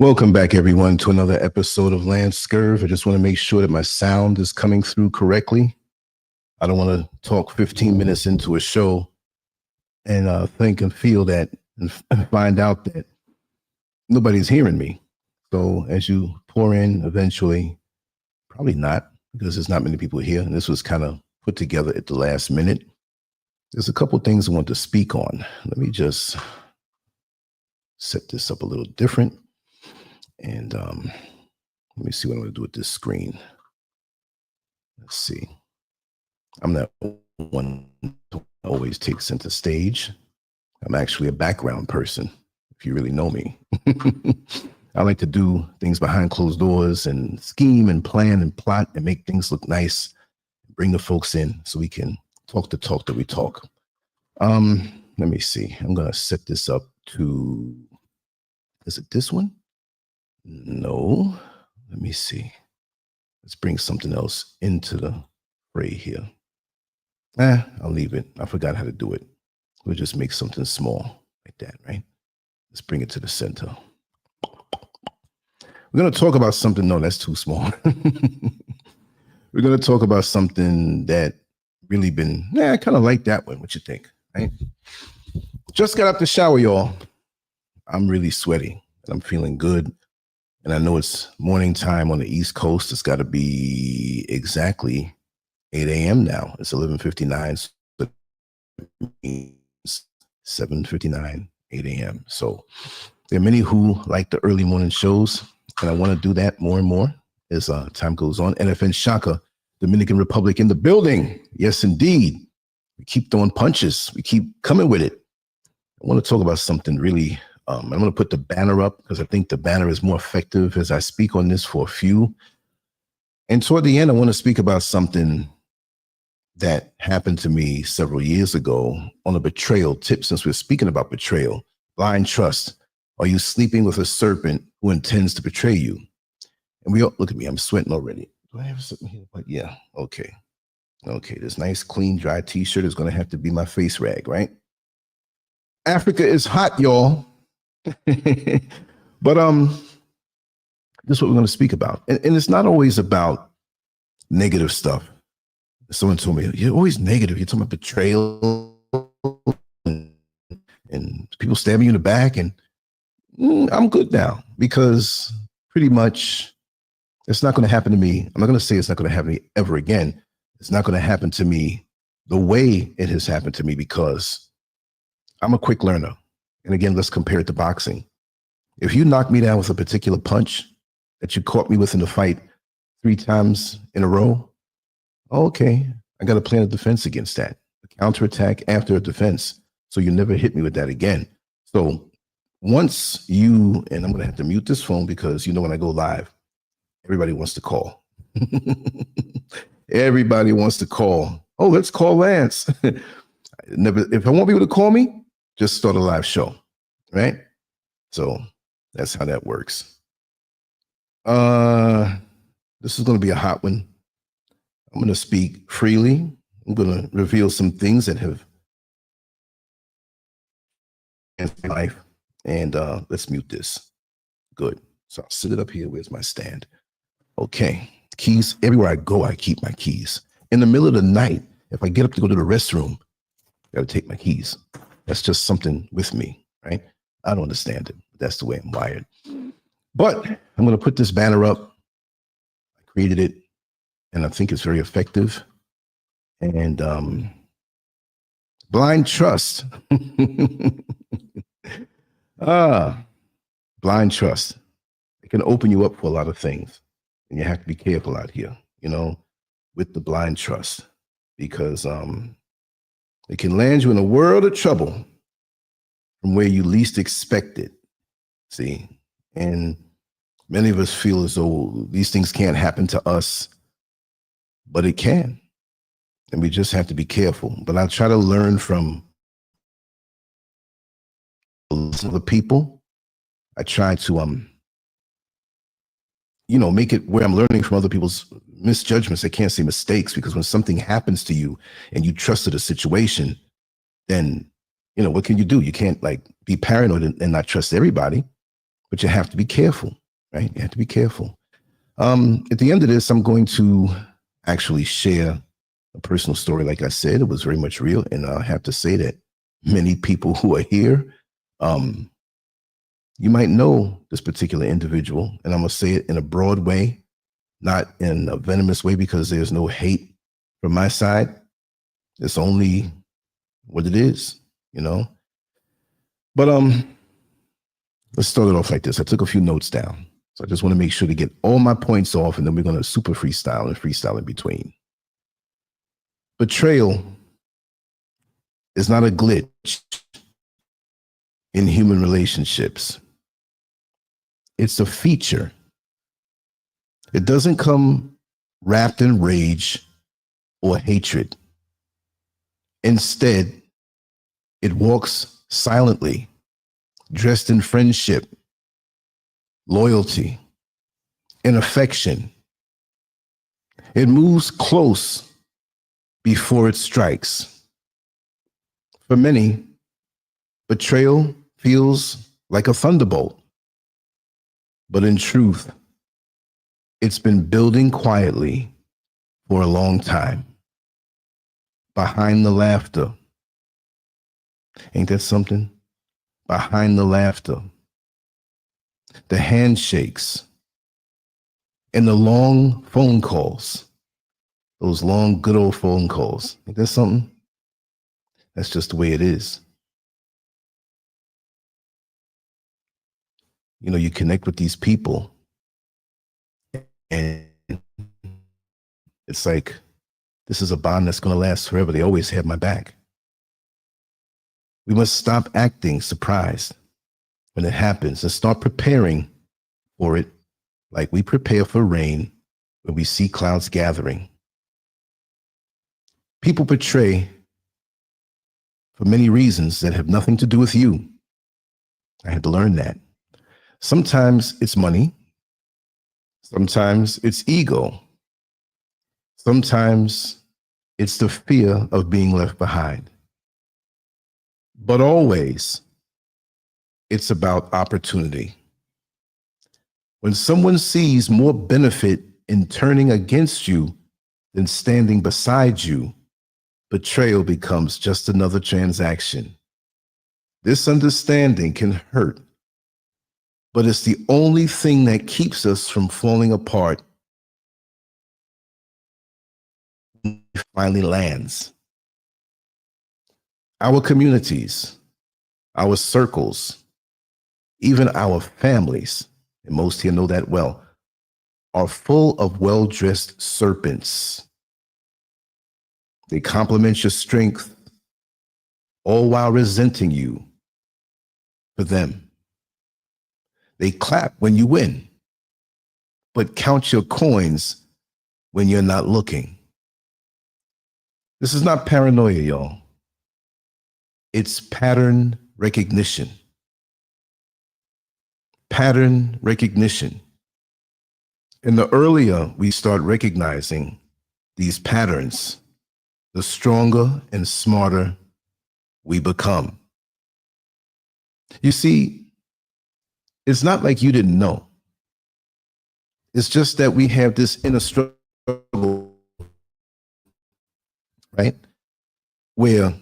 Welcome back, everyone, to another episode of Lancescurv. I just want to make sure that my sound is coming through correctly. I don't want to talk 15 minutes into a show and think and feel that and find out that nobody's hearing me. So as you pour in, eventually, probably not, because there's not many people here. And this was kind of put together at the last minute. There's a couple things I want to speak on. Let me just set this up a little different. And let me see what I'm going to do with this screen. Let's see. I'm not one who always takes center stage. I'm actually a background person, if you really know me. I like to do things behind closed doors and scheme and plan and plot and make things look nice. Bring the folks in so we can talk the talk that we talk. Let me see. I'm going to set this up to, is it this one? No, let me see. Let's bring something else into the fray here. I'll leave it. I forgot how to do it. We'll just make something small like that, right? Let's bring it to the center. We're going to talk about something. No, that's too small. We're going to talk about something that really been, I kind of like that one. What you think, right? Just got out the shower, y'all. I'm really sweaty and I'm feeling good. And I know it's morning time on the East Coast. It's got to be exactly 8 a.m. now. It's 11:59. So 7:59, 8 a.m. So there are many who like the early morning shows, and I want to do that more and more as time goes on. NFN Shaka, Dominican Republic in the building. Yes, indeed. We keep throwing punches. We keep coming with it. I want to talk about something really. I'm going to put the banner up because I think the banner is more effective as I speak on this for a few. And toward the end, I want to speak about something that happened to me several years ago on a betrayal tip. Since we're speaking about betrayal, blind trust. Are you sleeping with a serpent who intends to betray you? And we all, look at me, I'm sweating already. Do I have something here? But yeah, okay. Okay, this nice, clean, dry t-shirt is going to have to be my face rag, right? Africa is hot, y'all. But this is what we're going to speak about. And it's not always about negative stuff. Someone told me, you're always negative. You're talking about betrayal and people stabbing you in the back. And I'm good now because pretty much it's not going to happen to me. I'm not going to say it's not going to happen to me ever again. It's not going to happen to me the way it has happened to me because I'm a quick learner. And again, let's compare it to boxing. If you knock me down with a particular punch that you caught me with in the fight 3 times in a row, okay, I got a plan of defense against that. A counterattack after a defense. So you never hit me with that again. So once you, and I'm going to have to mute this phone because you know when I go live, everybody wants to call. Everybody wants to call. Oh, let's call Lance. If I want people to call me, just start a live show, right? So that's how that works. This is going to be a hot one. I'm going to speak freely. I'm going to reveal some things that have in my life. And let's mute this. Good. So I'll sit it up here. Where's my stand? Okay. Keys. Everywhere I go, I keep my keys. In the middle of the night, if I get up to go to the restroom, I got to take my keys. That's just something with me, right? I don't understand it. That's the way I'm wired. But I'm going to put this banner up. I created it, and I think it's very effective. And blind trust. Blind trust. It can open you up for a lot of things. And you have to be careful out here, you know, with the blind trust. Because it can land you in a world of trouble from where you least expect it. See, and many of us feel as though these things can't happen to us, but it can. And we just have to be careful. But I try to learn from other people. I try to, make it where I'm learning from other people's misjudgments. I can't say mistakes, because when something happens to you and you trusted a situation, then, what can you do? You can't be paranoid and not trust everybody. but you have to be careful, right? You have to be careful. At the end of this, I'm going to actually share a personal story. Like I said, it was very much real. And I have to say that many people who are here, you might know this particular individual. And I'm going to say it in a broad way, not in a venomous way, because there's no hate from my side. It's only what it is, you know? But let's start it off like this. I took a few notes down. So I just want to make sure to get all my points off, and then we're going to super freestyle and freestyle in between. Betrayal is not a glitch in human relationships. It's a feature. It doesn't come wrapped in rage or hatred. Instead, it walks silently, dressed in friendship, loyalty, and affection. It moves close before it strikes. For many, betrayal feels like a thunderbolt. But in truth, it's been building quietly for a long time. Behind the laughter. Ain't that something? Behind the laughter, the handshakes, and the long phone calls, those long, good old phone calls. Ain't that something? That's just the way it is. You know, you connect with these people, and it's like, this is a bond that's going to last forever. They always have my back. We must stop acting surprised when it happens and start preparing for it like we prepare for rain when we see clouds gathering. People betray for many reasons that have nothing to do with you. I had to learn that. Sometimes it's money. Sometimes it's ego. Sometimes it's the fear of being left behind. But always, it's about opportunity. When someone sees more benefit in turning against you than standing beside you, betrayal becomes just another transaction. This understanding can hurt, but it's the only thing that keeps us from falling apart when it finally lands. Our communities, our circles, even our families, and most here know that well, are full of well-dressed serpents. They compliment your strength, all while resenting you for them. They clap when you win, but count your coins when you're not looking. This is not paranoia, y'all. It's pattern recognition. Pattern recognition. And the earlier we start recognizing these patterns, the stronger and smarter we become. You see, it's not like you didn't know. It's just that we have this inner struggle, right? Where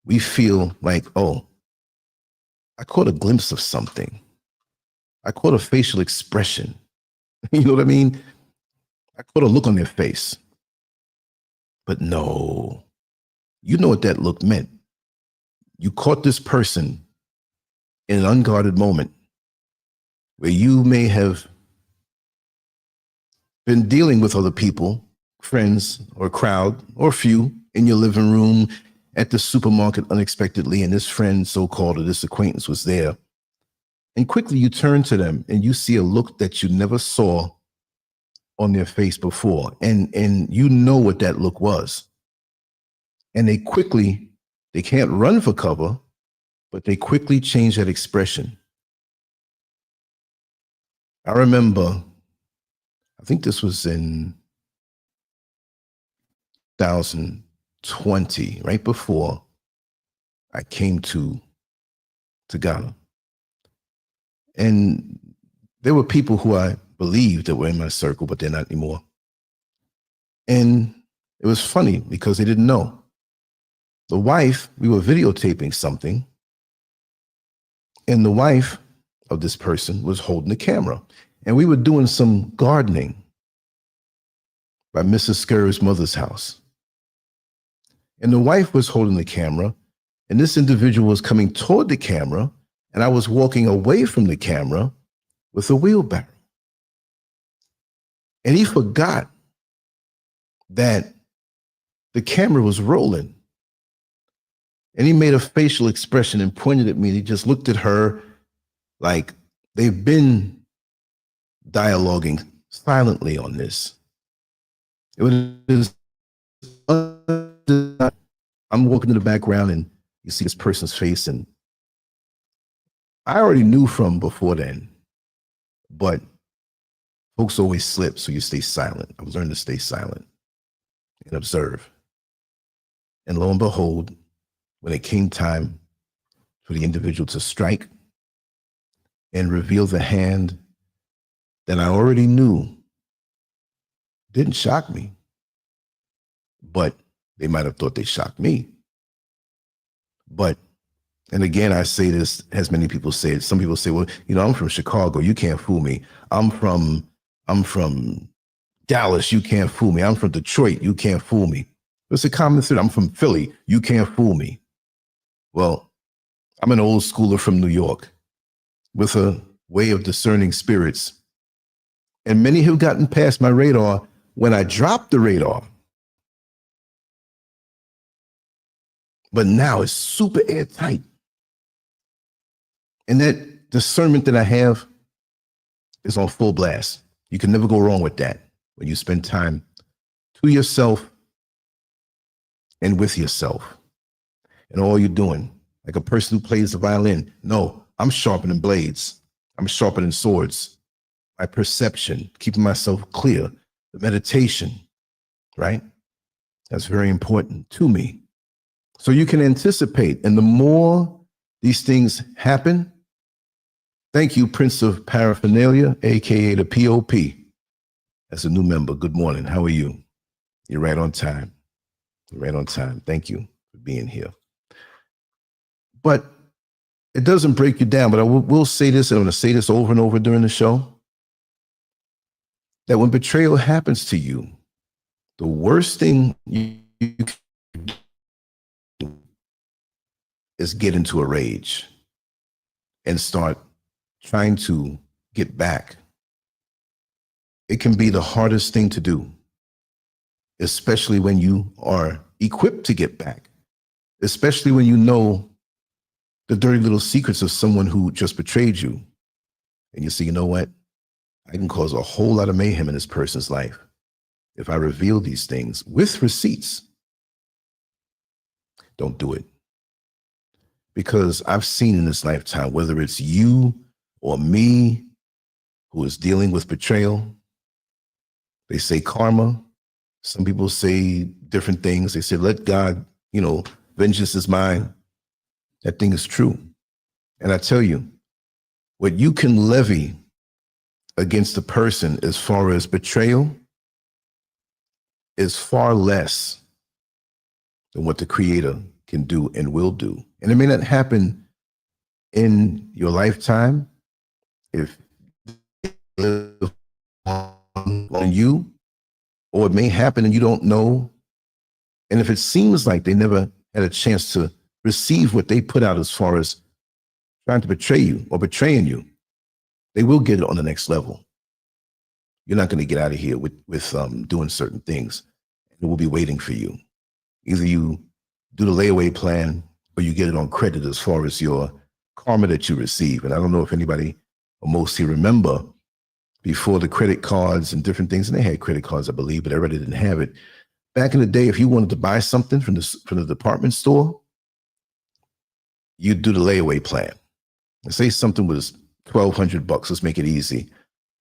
we feel like, oh, I caught a glimpse of something. I caught a facial expression. You know what I mean? I caught a look on their face. But no, you know what that look meant. You caught this person in an unguarded moment where you may have been dealing with other people, friends or crowd or few in your living room, at the supermarket unexpectedly, and this friend, so-called, or this acquaintance was there. And quickly you turn to them and you see a look that you never saw on their face before. And you know what that look was. And they can't run for cover, but they quickly change that expression. I remember, I think this was in 2020, right before I came to Ghana. And there were people who I believed that were in my circle, but they're not anymore. And it was funny because they didn't know. The wife, we were videotaping something, and the wife of this person was holding the camera. And we were doing some gardening by Mrs. Scurv's mother's house. And the wife was holding the camera, and this individual was coming toward the camera, and I was walking away from the camera with a wheelbarrow. And he forgot that the camera was rolling. And he made a facial expression and pointed at me, and he just looked at her like they've been dialoguing silently on this. It was, I'm walking in the background and you see this person's face, and I already knew from before then, but folks always slip, so you stay silent. I was learning to stay silent and observe. And lo and behold, when it came time for the individual to strike and reveal the hand that I already knew didn't shock me, but they might have thought they shocked me. But, and again, I say this, as many people say it. Some people say, well, you know, I'm from Chicago, you can't fool me. I'm from Dallas, you can't fool me. I'm from Detroit, you can't fool me. It's a common thing. I'm from Philly, you can't fool me. Well, I'm an old schooler from New York with a way of discerning spirits. And many have gotten past my radar when I dropped the radar. But now it's super airtight. And that discernment that I have is on full blast. You can never go wrong with that when you spend time to yourself and with yourself. And all you're doing, like a person who plays the violin. No, I'm sharpening blades. I'm sharpening swords. My perception, keeping myself clear, the meditation, right? That's very important to me. So you can anticipate, and the more these things happen, thank you, Prince of Paraphernalia, AKA the POP. As a new member, good morning, how are you? You're right on time. You're right on time. Thank you for being here. But it doesn't break you down, but I will say this, and I'm going to say this over and over during the show, that when betrayal happens to you, the worst thing you can do is get into a rage and start trying to get back. It can be the hardest thing to do, especially when you are equipped to get back, especially when you know the dirty little secrets of someone who just betrayed you. And you say, you know what? I can cause a whole lot of mayhem in this person's life if I reveal these things with receipts. Don't do it. Because I've seen in this lifetime, whether it's you or me who is dealing with betrayal, they say karma. Some people say different things. They say, let God, vengeance is mine. That thing is true. And I tell you, what you can levy against a person as far as betrayal is far less than what the Creator can do and will do. And it may not happen in your lifetime if it lives on you, or it may happen and you don't know. And if it seems like they never had a chance to receive what they put out as far as trying to betray you or betraying you, they will get it on the next level. You're not going to get out of here with doing certain things. It will be waiting for you. Either you do the layaway plan or you get it on credit as far as your karma that you receive. And I don't know if anybody or most here remember before the credit cards and different things, and they had credit cards, I believe, but everybody didn't have it. Back in the day, if you wanted to buy something from the department store, you'd do the layaway plan. And say something was $1,200, let's make it easy.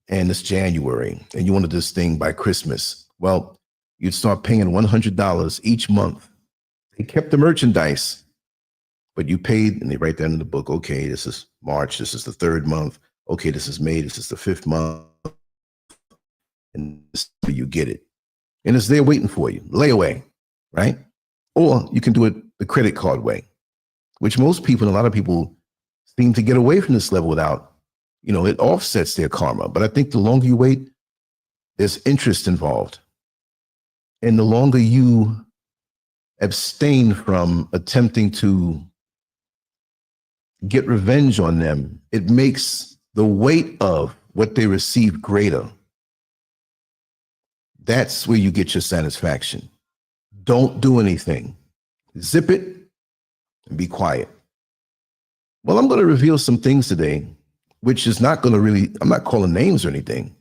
And it's January, and you wanted this thing by Christmas. Well, you'd start paying $100 each month. They kept the merchandise, but you paid, and they write down in the book, okay, this is March, this is the third month. okay, this is May, this is the 5th month, and you get it. And it's there waiting for you, layaway, right? Or you can do it the credit card way, which most people, and a lot of people seem to get away from this level without, it offsets their karma. But I think the longer you wait, there's interest involved. And the longer you abstain from attempting to get revenge on them, it makes the weight of what they receive greater. That's where you get your satisfaction. Don't do anything. Zip it and be quiet. Well, I'm going to reveal some things today, which is not going to really, I'm not calling names or anything,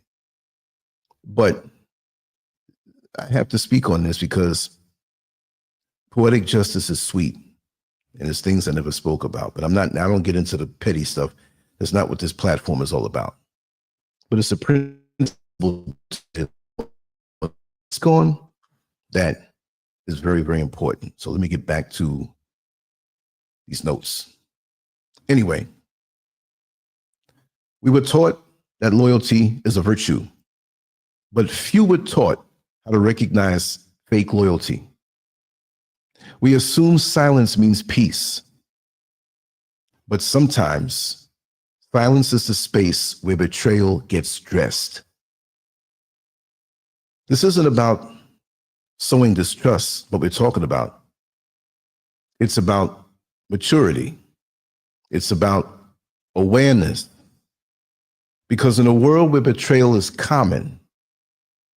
but I have to speak on this because poetic justice is sweet and it's things I never spoke about, but I don't get into the petty stuff. That's not what this platform is all about. But it's a principle it's going that is very, very important. So let me get back to these notes. Anyway, we were taught that loyalty is a virtue, but few were taught how to recognize fake loyalty. We assume silence means peace, but sometimes silence is the space where betrayal gets dressed. This isn't about sowing distrust, what we're talking about. It's about maturity. It's about awareness. Because in a world where betrayal is common,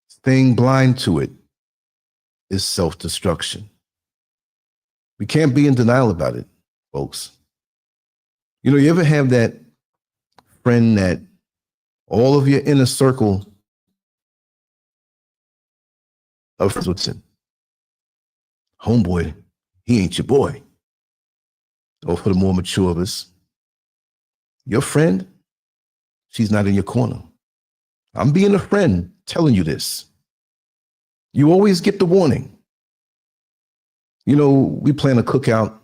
staying blind to it is self-destruction. We can't be in denial about it, folks. You ever have that friend that all of your inner circle of friends, homeboy, he ain't your boy. Or for the more mature of us, your friend, she's not in your corner. I'm being a friend telling you this. You always get the warning. We plan a cookout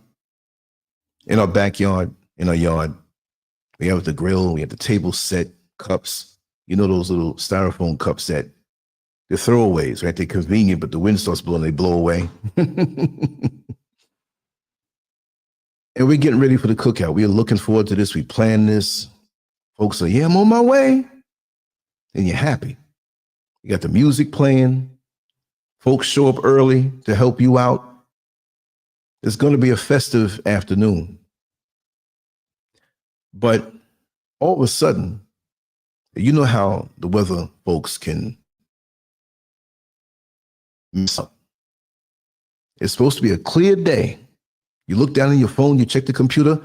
in our backyard, in our yard. We have the grill, we have the table set, cups, those little styrofoam cups that they're throwaways, right? They're convenient, but the wind starts blowing, they blow away. And we're getting ready for the cookout. We are looking forward to this. We plan this. Folks are, I'm on my way. And you're happy. You got the music playing. Folks show up early to help you out. It's going to be a festive afternoon. But all of a sudden, you know how the weather folks can mess up. It's supposed to be a clear day. You look down on your phone, you check the computer.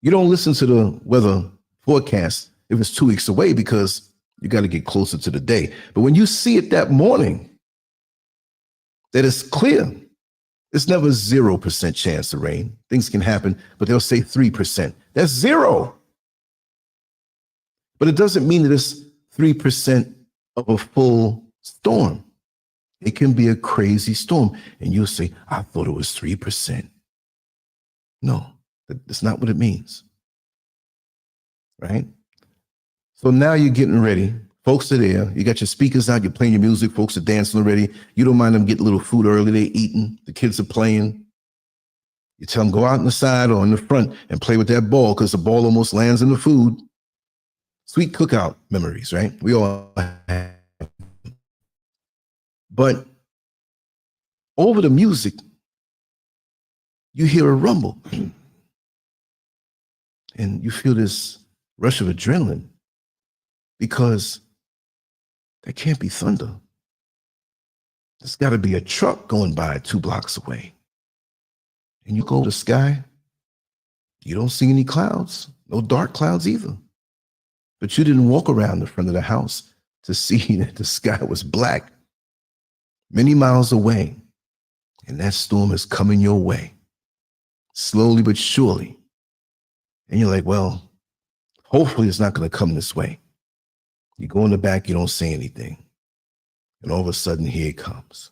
You don't listen to the weather forecast if it's 2 weeks away because you got to get closer to the day. But when you see it that morning, that it's clear, it's never 0% chance of rain. Things can happen, but they'll say 3%. That's zero. But it doesn't mean that it's 3% of a full storm. It can be a crazy storm. And you'll say, I thought it was 3%. No, that's not what it means. Right? So now you're getting ready. Folks are there. You got your speakers out. You're playing your music. Folks are dancing already. You don't mind them getting a little food early. They're eating. The kids are playing. You tell them, go out in the side or in the front and play with that ball because the ball almost lands in the food. Sweet cookout memories, right? We all have. But over the music, you hear a rumble. And you feel this rush of adrenaline because there can't be thunder. There's got to be a truck going by 2 blocks away. And you go to the sky, you don't see any clouds, no dark clouds either. But you didn't walk around the front of the house to see that the sky was black many miles away. And that storm is coming your way, slowly but surely. And you're like, well, hopefully it's not going to come this way. You go in the back, you don't say anything. And all of a sudden, here it comes.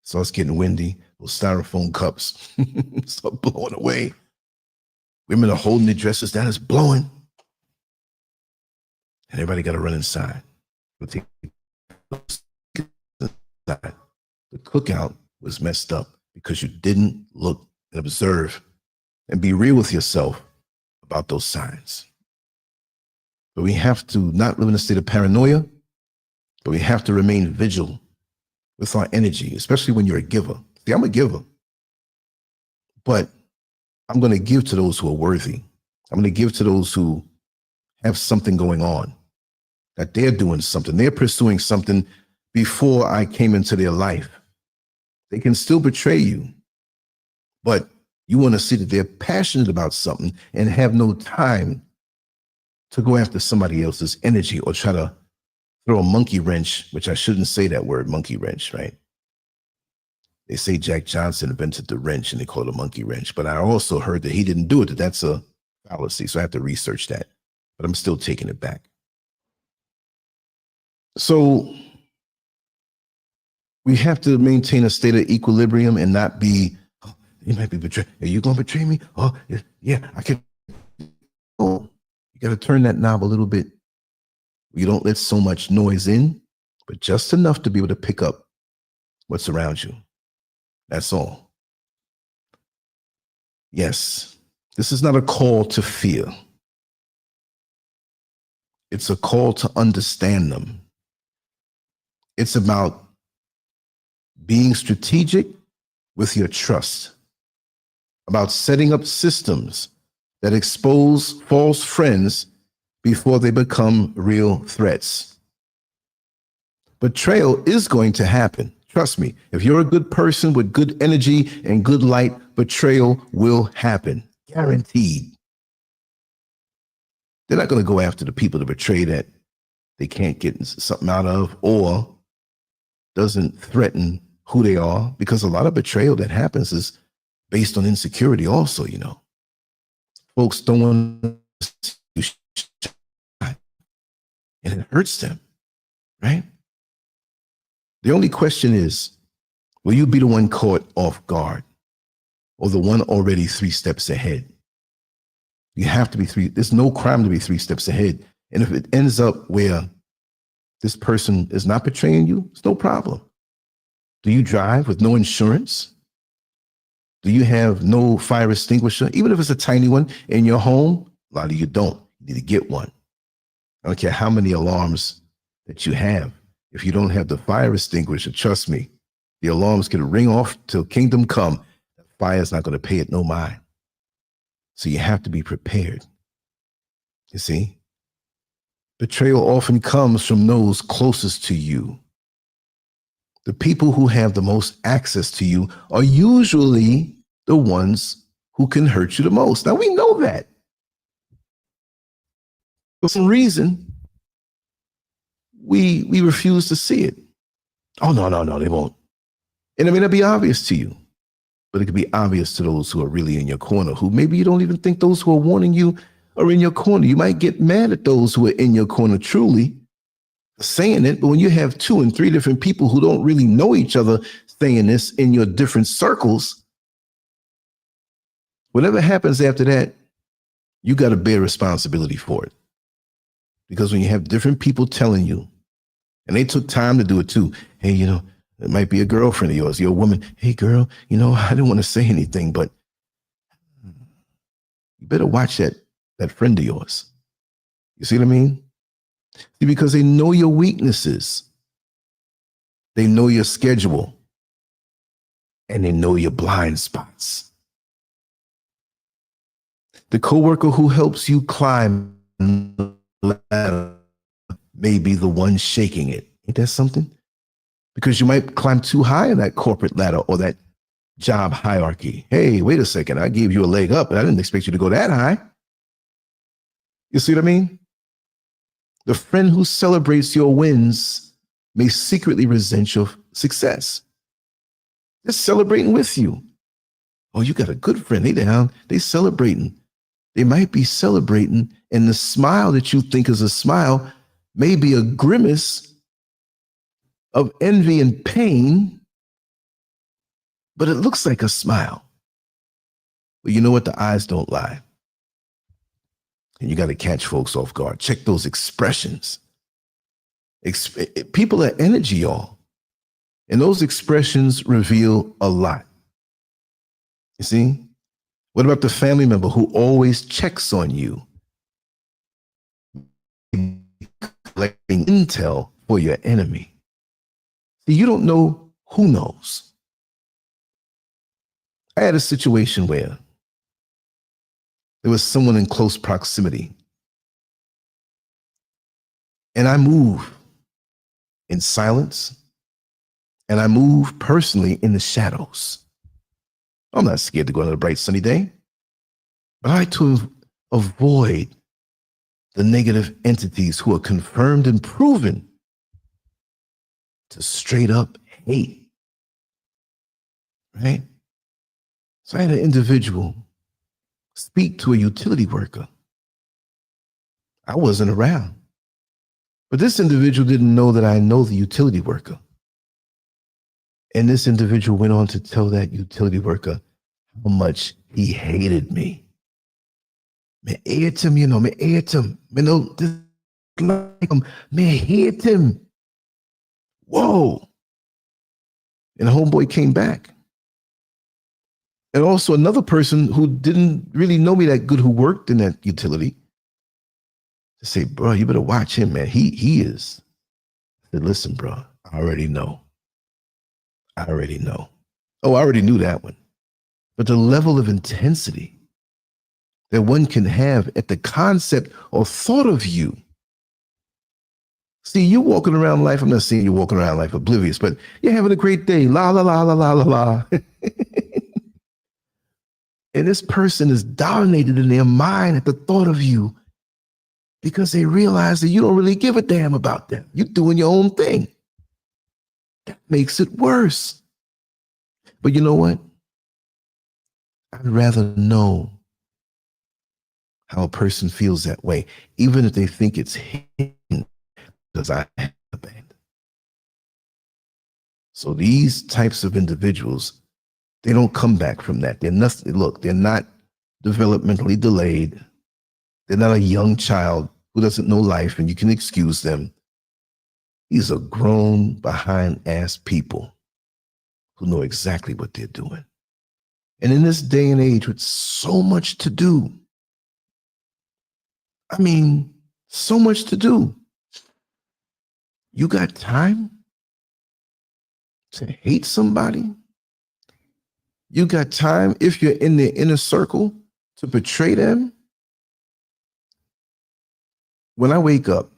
So it's getting windy. Those styrofoam cups start blowing away. Women are holding their dresses down, it's blowing. And everybody got to run inside. The cookout was messed up because you didn't look and observe and be real with yourself about those signs. But we have to not live in a state of paranoia, but we have to remain vigilant with our energy, especially when you're a giver. See, I'm a giver, but I'm going to give to those who are worthy. I'm going to give to those who have something going on, that they're doing something. They're pursuing something before I came into their life. They can still betray you, but you want to see that they're passionate about something and have no time to go after somebody else's energy or try to throw a monkey wrench, which I shouldn't say that word, monkey wrench, right? They say Jack Johnson invented the wrench and they call it a monkey wrench, but I also heard that he didn't do it, that that's a fallacy. So I have to research that, but I'm still taking it back. So we have to maintain a state of equilibrium and not be, oh, you might be betrayed. Are you going to betray me? Oh, yeah, I can. Oh, you got to turn that knob a little bit. You don't let so much noise in, but just enough to be able to pick up what's around you. That's all. Yes, this is not a call to fear. It's a call to understand them. It's about being strategic with your trust, about setting up systems that expose false friends before they become real threats. Betrayal is going to happen. Trust me, if you're a good person with good energy and good light, betrayal will happen. Guaranteed. They're not going to go after the people to betray that they can't get something out of or doesn't threaten who they are, because a lot of betrayal that happens is based on insecurity also, you know. Folks don't want to see you shine, and it hurts them, right? The only question is, will you be the one caught off guard or the one already 3 steps ahead? You have to be there's no crime to be 3 steps ahead. And if it ends up where this person is not betraying you, it's no problem. Do you drive with no insurance? Do you have no fire extinguisher? Even if it's a tiny one in your home, a lot of you don't. You need to get one. I don't care how many alarms that you have. If you don't have the fire extinguisher, trust me, the alarms can ring off till kingdom come. The fire's not going to pay it no mind. So you have to be prepared. You see? Betrayal often comes from those closest to you. The people who have the most access to you are usually the ones who can hurt you the most. Now, we know that. For some reason, we refuse to see it. Oh, no, they won't. And it may not be obvious to you, but it could be obvious to those who are really in your corner, who maybe you don't even think those who are warning you are in your corner. You might get mad at those who are in your corner truly saying it, but when you have 2 and 3 different people who don't really know each other saying this in your different circles, whatever happens after that, you got to bear responsibility for it. Because when you have different people telling you, and they took time to do it too. Hey, you know, it might be a girlfriend of yours, you're a woman. Hey, girl, you know, I didn't want to say anything, but you better watch that friend of yours. You see what I mean? See, because they know your weaknesses. They know your schedule. And they know your blind spots. The coworker who helps you climb the ladder may be the one shaking it. Ain't that something? Because you might climb too high in that corporate ladder or that job hierarchy. Hey, wait a second. I gave you a leg up, and I didn't expect you to go that high. You see what I mean? The friend who celebrates your wins may secretly resent your success. They're celebrating with you. Oh, you got a good friend. They celebrating. They might be celebrating, and the smile that you think is a smile may be a grimace of envy and pain, but it looks like a smile. But you know what? The eyes don't lie. And you got to catch folks off guard. Check those expressions. People are energy, y'all. And those expressions reveal a lot. You see? What about the family member who always checks on you? Collecting intel for your enemy. See, you don't know who knows. I had a situation where there was someone in close proximity, and I move in silence, and I move personally in the shadows. I'm not scared to go on a bright sunny day, but I like to avoid the negative entities who are confirmed and proven to straight up hate, right? So I had an individual speak to a utility worker. I wasn't around, but this individual didn't know that I know the utility worker. And this individual went on to tell that utility worker how much he hated me. Me hate him, me hate him. Me no dislike him. Me hate him. Whoa. And the homeboy came back. And also another person who didn't really know me that good, who worked in that utility, to say, bro, you better watch him, man. He is. I said, listen, bro, I already know. I already know. Oh, I already knew that one. But the level of intensity that one can have at the concept or thought of you. See, you're walking around life, I'm not saying you're walking around life oblivious, but you're having a great day. La, la, la, la, la, la, la. And this person is dominated in their mind at the thought of you because they realize that you don't really give a damn about them. You're doing your own thing. That makes it worse. But you know what? I'd rather know how a person feels that way, even if they think it's him, because I have a band. So these types of individuals, they don't come back from that. They're nothing. Look, they're not developmentally delayed. They're not a young child who doesn't know life, and you can excuse them. These are grown, behind-ass people who know exactly what they're doing. And in this day and age with so much to do, I mean, so much to do. You got time to hate somebody? You got time, if you're in their inner circle, to betray them? When I wake up,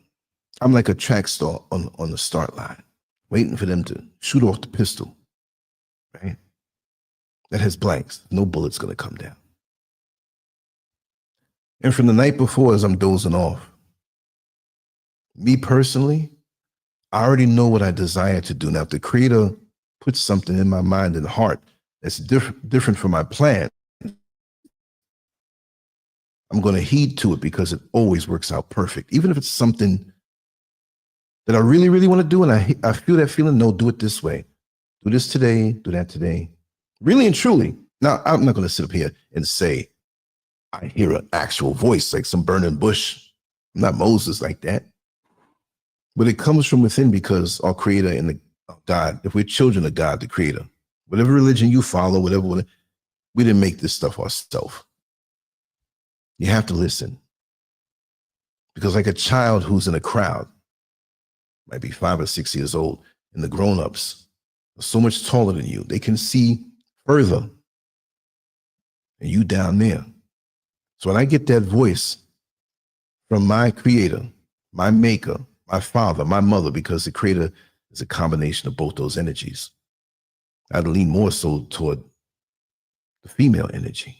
I'm like a track star on the start line, waiting for them to shoot off the pistol, right? That has blanks. No bullet's going to come down. And from the night before, as I'm dozing off, me personally, I already know what I desire to do. Now, if the Creator puts something in my mind and heart that's different from my plan, I'm going to heed to it because it always works out perfect. Even if it's something that I really, really want to do and I feel that feeling, no, do it this way. Do this today, do that today. Really and truly. Now, I'm not going to sit up here and say, I hear an actual voice like some burning bush. I'm not Moses like that. But it comes from within because our Creator and the God, if we're children of God, the Creator, whatever religion you follow, whatever, we didn't make this stuff ourselves. You have to listen. Because like a child who's in a crowd, might be 5 or 6 years old, and the grown-ups are so much taller than you, they can see further, and you down there. So when I get that voice from my Creator, my Maker, my Father, my Mother, because the Creator is a combination of both those energies, I'd lean more so toward the female energy.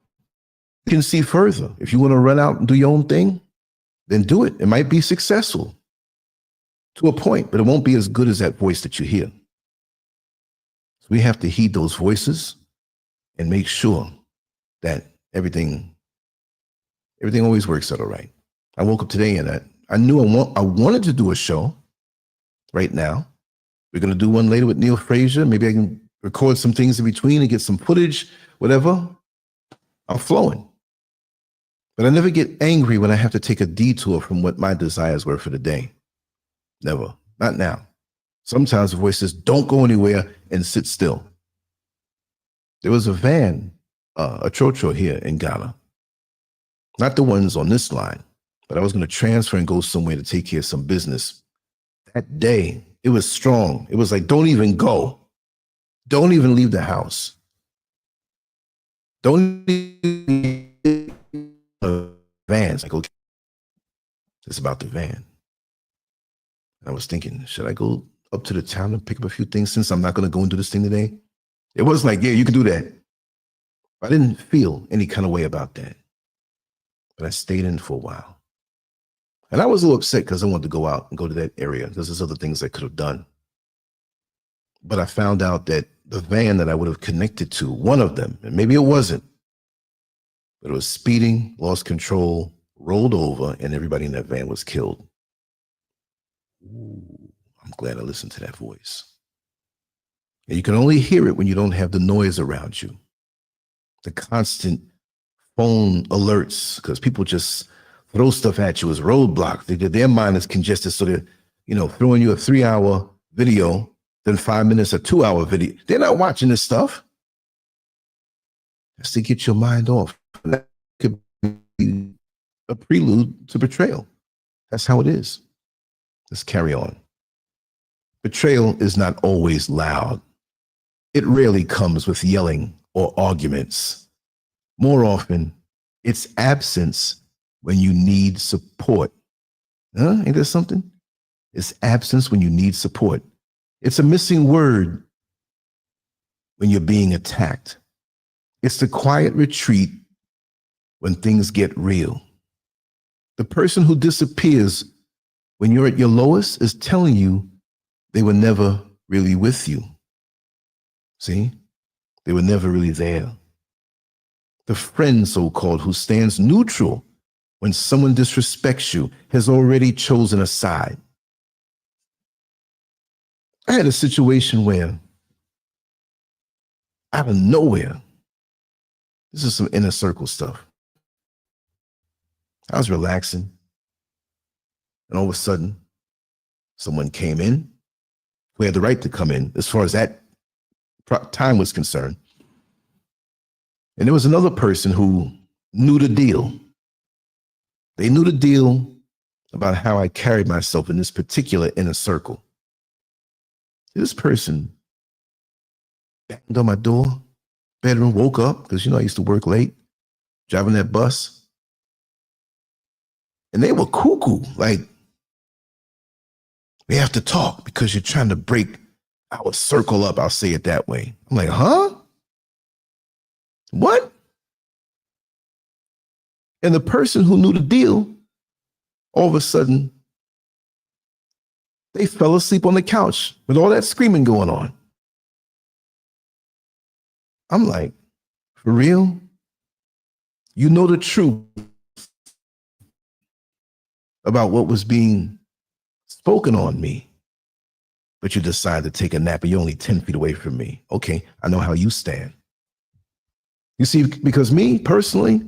You can see further. If you want to run out and do your own thing, then do it. It might be successful to a point, but it won't be as good as that voice that you hear. So we have to heed those voices and make sure that everything always works out all right. I woke up today and I knew I wanted to do a show right now. We're going to do one later with Neil Frazier. Maybe I can record some things in between and get some footage, whatever. I'm flowing. But I never get angry when I have to take a detour from what my desires were for the day. Never. Not now. Sometimes the voice says, don't go anywhere and sit still. There was a van, a chocho here in Ghana. Not the ones on this line, but I was going to transfer and go somewhere to take care of some business. That day, it was strong. It was like, don't even go. Don't even leave the house. Don't even vans. Like, okay, it's about the van. I was thinking, should I go up to the town and pick up a few things since I'm not going to go and do this thing today? It wasn't like, yeah, you can do that. I didn't feel any kind of way about that. But I stayed in for a while. And I was a little upset because I wanted to go out and go to that area. There's other things I could have done. But I found out that the van that I would have connected to, one of them, and maybe it wasn't, but it was speeding, lost control, rolled over, and everybody in that van was killed. Ooh, I'm glad I listened to that voice. And you can only hear it when you don't have the noise around you. The constant phone alerts, because people just throw stuff at you as roadblocks. Their mind is congested, so they're, throwing you a 3-hour video, then 5 minutes, a 2-hour video. They're not watching this stuff. That's to get your mind off. That could be a prelude to betrayal. That's how it is. Let's carry on. Betrayal is not always loud. It rarely comes with yelling or arguments. More often, it's absence when you need support. Ain't that something? It's absence when you need support. It's a missing word when you're being attacked. It's the quiet retreat when things get real. The person who disappears when you're at your lowest is telling you they were never really with you. See? They were never really there. The friend, so-called, who stands neutral when someone disrespects you has already chosen a side. I had a situation where, out of nowhere, this is some inner circle stuff. I was relaxing, and all of a sudden, someone came in who had the right to come in as far as that time was concerned. And there was another person who knew the deal. They knew the deal about how I carried myself in this particular inner circle. This person banged on my door, bedroom, woke up, because I used to work late, driving that bus. And they were cuckoo, like, we have to talk because you're trying to break our circle up, I'll say it that way. I'm like, huh? What? And the person who knew the deal, all of a sudden, they fell asleep on the couch with all that screaming going on. I'm like, for real? You know the truth about what was being spoken on me, but you decide to take a nap and you're only 10 feet away from me. Okay, I know how you stand. You see, because me personally,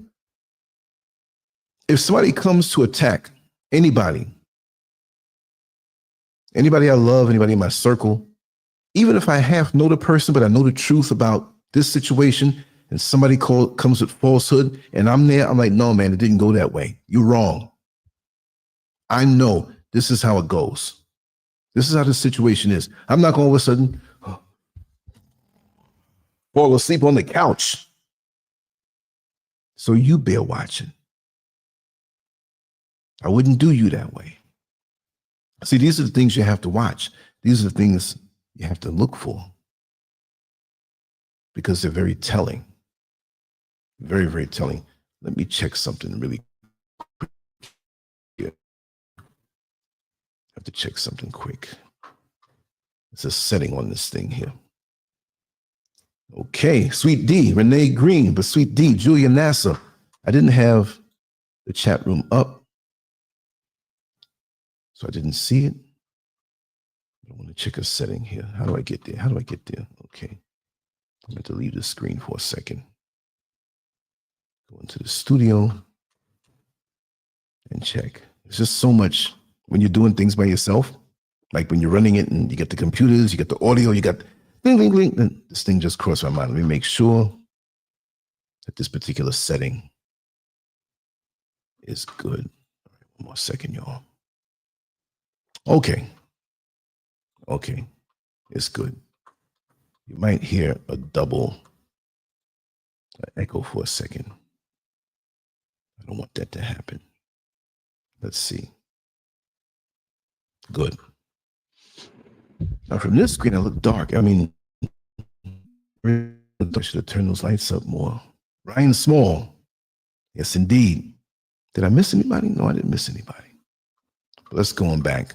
if somebody comes to attack anybody I love, anybody in my circle, even if I half know the person, but I know the truth about this situation, and somebody comes with falsehood, and I'm there, I'm like, no, man, it didn't go that way. You're wrong. I know this is how it goes. This is how the situation is. I'm not going to all of a sudden fall asleep on the couch. So you bear watching. I wouldn't do you that way. See, these are the things you have to watch. These are the things you have to look for because they're very telling. Very, very telling. Let me check something really quick here. I have to check something quick. It's a setting on this thing here. Okay, Sweet D, Renee Green, but Sweet D, Julia Nasser. I didn't have the chat room up, so I didn't see it. I want to check a setting here. How do I get there? How do I get there? Okay. I'm going to leave the screen for a second. Go into the studio. and check. It's just so much when you're doing things by yourself, like when you're running it and you get the computers, you get the audio, you got ding, ding, ding, then this thing just crossed my mind. Let me make sure that this particular setting is good. One more second, y'all. Okay. Okay. It's good. You might hear a double echo for a second. I don't want that to happen. Let's see. Good. Now from this screen, I look dark. I mean, I should have turned those lights up more. Ryan Small. Yes, indeed. Did I miss anybody? No, I didn't miss anybody. But let's go on back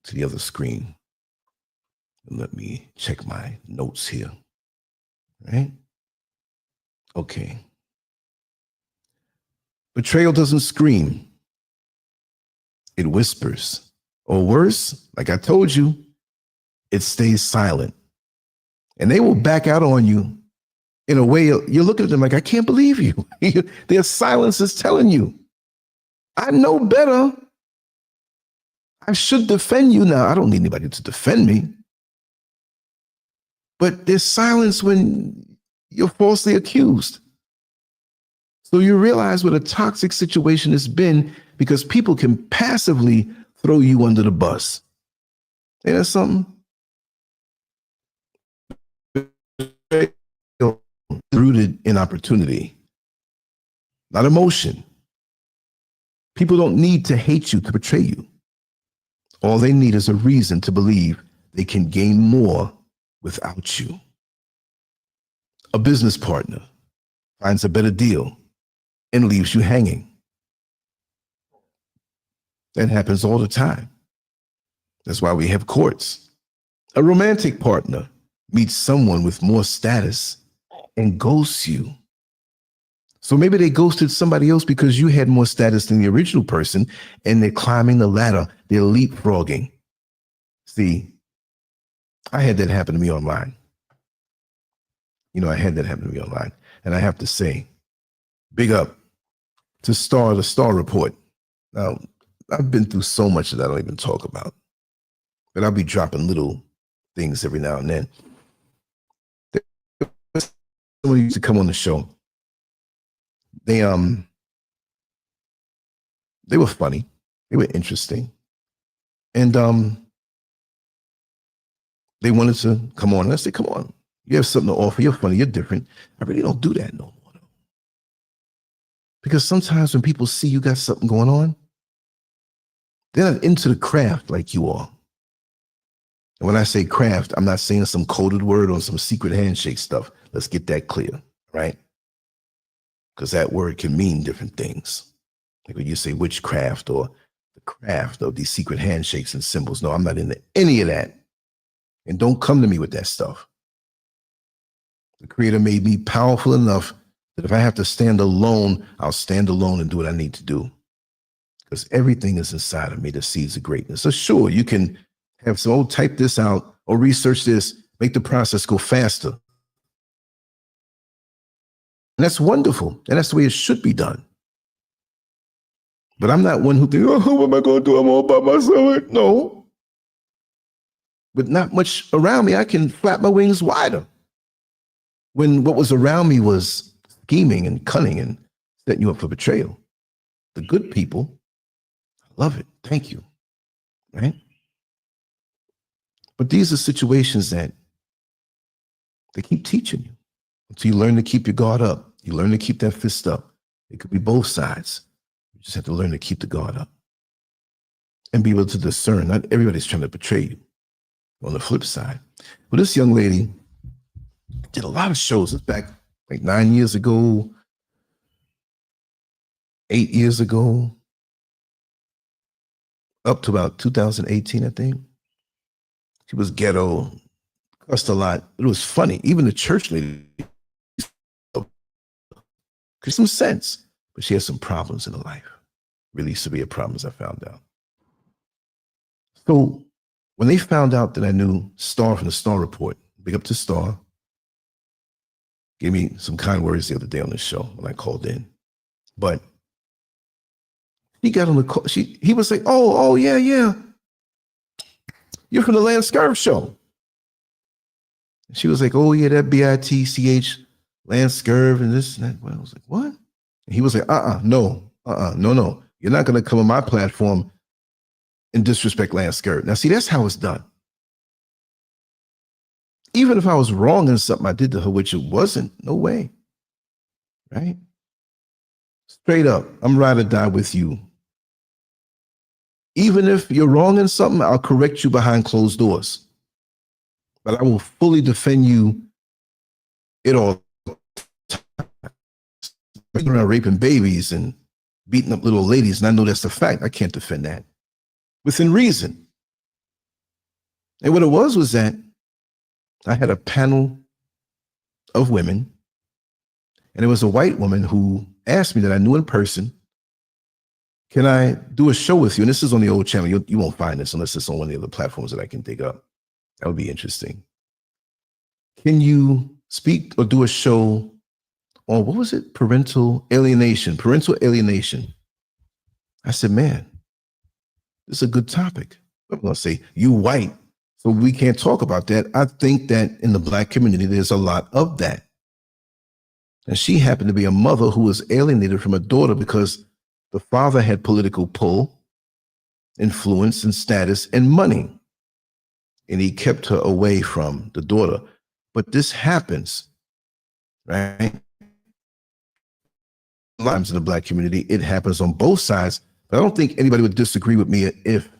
to the other screen. And let me check my notes here. Right? Okay. Betrayal doesn't scream. It whispers. Or worse, like I told you, it stays silent. And they will back out on you in a way you're looking at them like, I can't believe you. Their silence is telling you, I know better. I should defend you now. I don't need anybody to defend me. But there's silence when you're falsely accused. So you realize what a toxic situation has been because people can passively throw you under the bus. Ain't that something? Rooted in opportunity, not emotion. People don't need to hate you to betray you. All they need is a reason to believe they can gain more without you. A business partner finds a better deal and leaves you hanging. That happens all the time. That's why we have courts. A romantic partner meets someone with more status and ghosts you. So maybe they ghosted somebody else because you had more status than the original person and they're climbing the ladder, they're leapfrogging. See, I had that happen to me online. I had that happen to me online. And I have to say, big up to the Star Report. Now, I've been through so much that I don't even talk about. But I'll be dropping little things every now and then. Someone used to come on the show. They were funny. They were interesting. And they wanted to come on. And I said, come on. You have something to offer. You're funny. You're different. I really don't do that no more. Because sometimes when people see you got something going on, they're not into the craft like you are. And when I say craft, I'm not saying some coded word or some secret handshake stuff. Let's get that clear, right? Because that word can mean different things. Like when you say witchcraft or the craft of these secret handshakes and symbols. No, I'm not into any of that. And don't come to me with that stuff. The Creator made me powerful enough that if I have to stand alone, I'll stand alone and do what I need to do. Because everything is inside of me that sees the greatness. So sure, you can have some, type this out or research this, make the process go faster. And that's wonderful. And that's the way it should be done. But I'm not one who thinks, oh, what am I going to do? I'm all by myself. No. With not much around me, I can flap my wings wider. When what was around me was scheming and cunning and setting you up for betrayal. The good people, I love it. Thank you. Right? But these are situations that they keep teaching you until you learn to keep your guard up. You learn to keep that fist up. It could be both sides. You just have to learn to keep the guard up and be able to discern. Not everybody's trying to betray you. On the flip side, well, this young lady did a lot of shows. It's back like 9 years ago, 8 years ago, up to about 2018, I think. She was ghetto, cussed a lot. It was funny. Even the church lady, some sense, but she had some problems in her life. Really severe problems, I found out. So when they found out that I knew Star from the Star Report, big up to Star, gave me some kind words the other day on the show when I called in. But He got on the call. He was like, oh, yeah, yeah. You're from the Lancescurv show. She was like, oh, yeah, that BITCH, Lancescurv and this and that. Well, I was like, what? And he was like, no. You're not going to come on my platform and disrespect Lancescurv. Now, see, that's how it's done. Even if I was wrong in something I did to her, which it wasn't, no way. Right? Straight up, I'm ride or die with you. Even if you're wrong in something, I'll correct you behind closed doors. But I will fully defend you at all times. Around raping babies and beating up little ladies, and I know that's the fact. I can't defend that. Within reason. And what it was that I had a panel of women, and it was a white woman who asked me that I knew in person, can I do a show with you? And this is on the old channel. You won't find this unless it's on one of the other platforms that I can dig up. That would be interesting. Can you speak or do a show on, what was it? Parental alienation. I said, man, this is a good topic. I'm going to say, you white, so we can't talk about that. I think that in the Black community, there's a lot of that. And she happened to be a mother who was alienated from a daughter because the father had political pull, influence, and status, and money. And he kept her away from the daughter. But this happens, right? Times in the Black community, it happens on both sides. But I don't think anybody would disagree with me if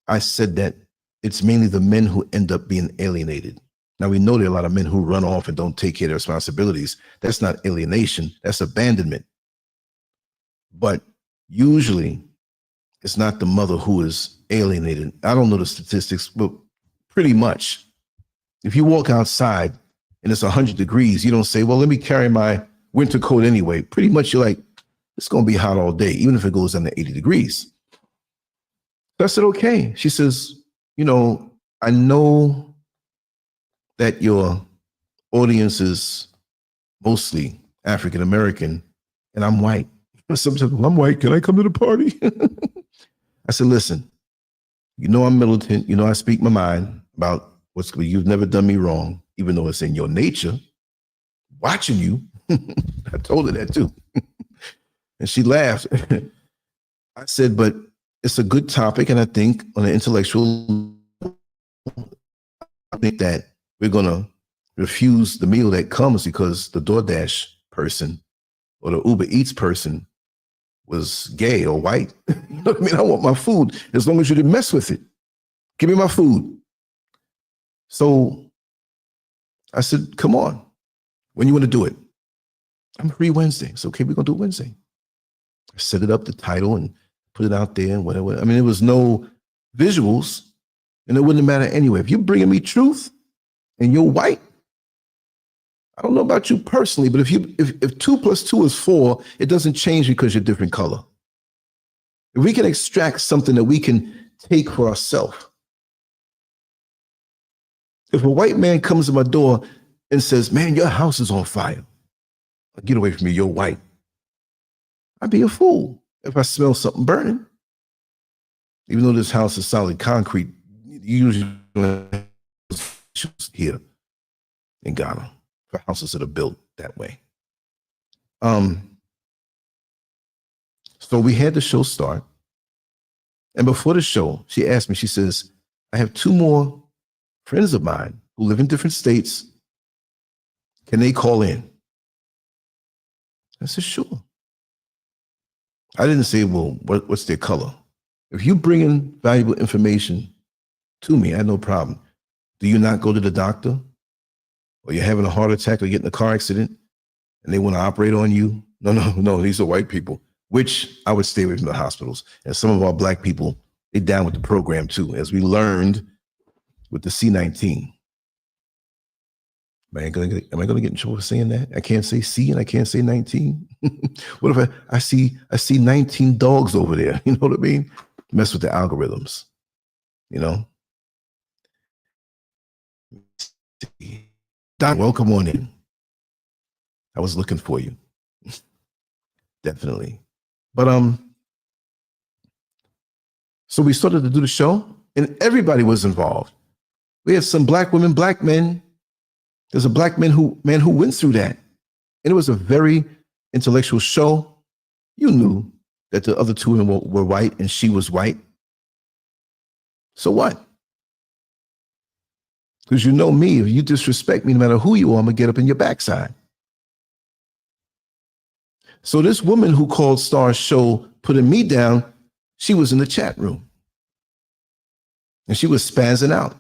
I said that it's mainly the men who end up being alienated. Now, we know there are a lot of men who run off and don't take care of their responsibilities. That's not alienation, that's abandonment. But usually, it's not the mother who is alienated. I don't know the statistics, but pretty much. If you walk outside and it's 100 degrees, you don't say, well, let me carry my winter coat anyway. Pretty much you're like, it's going to be hot all day, even if it goes down to 80 degrees. So I said, okay. She says, I know that your audience is mostly African-American and I'm white. Sometimes I'm white. Can I come to the party? I said, listen, I'm militant. I speak my mind about what's good. You've never done me wrong, even though it's in your nature. Watching you. I told her that too. And she laughed. I said, but it's a good topic. And I think on an intellectual, I think that we're going to refuse the meal that comes because the DoorDash person or the Uber Eats person was gay or white. You know what I mean? I want my food as long as you didn't mess with it. Give me my food. So I said, come on. When you want to do it? I'm free Wednesday. It's okay, we're going to do it Wednesday. I set it up, the title, and put it out there and whatever. I mean, there was no visuals, and it wouldn't matter anyway. If you're bringing me truth and you're white, I don't know about you personally, but if 2 + 2 is 4, it doesn't change because you're different color. If we can extract something that we can take for ourselves. If a white man comes to my door and says, man, your house is on fire, get away from me, you're white. I'd be a fool if I smell something burning. Even though this house is solid concrete, usually here in Ghana, for houses that are built that way. So we had the show start. And before the show, she asked me, she says, I have 2 more friends of mine who live in different states. Can they call in? I said, sure. I didn't say, well, what's their color? If you bring in valuable information to me, I had no problem. Do you not go to the doctor? Or you're having a heart attack or getting a car accident and they want to operate on you? No, these are white people, which I would stay away from the hospitals. And some of our Black people, they down with the program too, as we learned with the C-19. Am I going to get in trouble for saying that? I can't say C and I can't say 19. What if I see 19 dogs over there? You know what I mean? Mess with the algorithms, Don, welcome on in. I was looking for you. Definitely. But So we started to do the show, and everybody was involved. We had some black women, black men. There's a black man who went through that. And it was a very intellectual show. You knew that the other two women were white and she was white. So what? Because you know me, if you disrespect me, no matter who you are, I'm going to get up in your backside. So this woman who called Star's show putting me down, she was in the chat room. And she was spazzing out.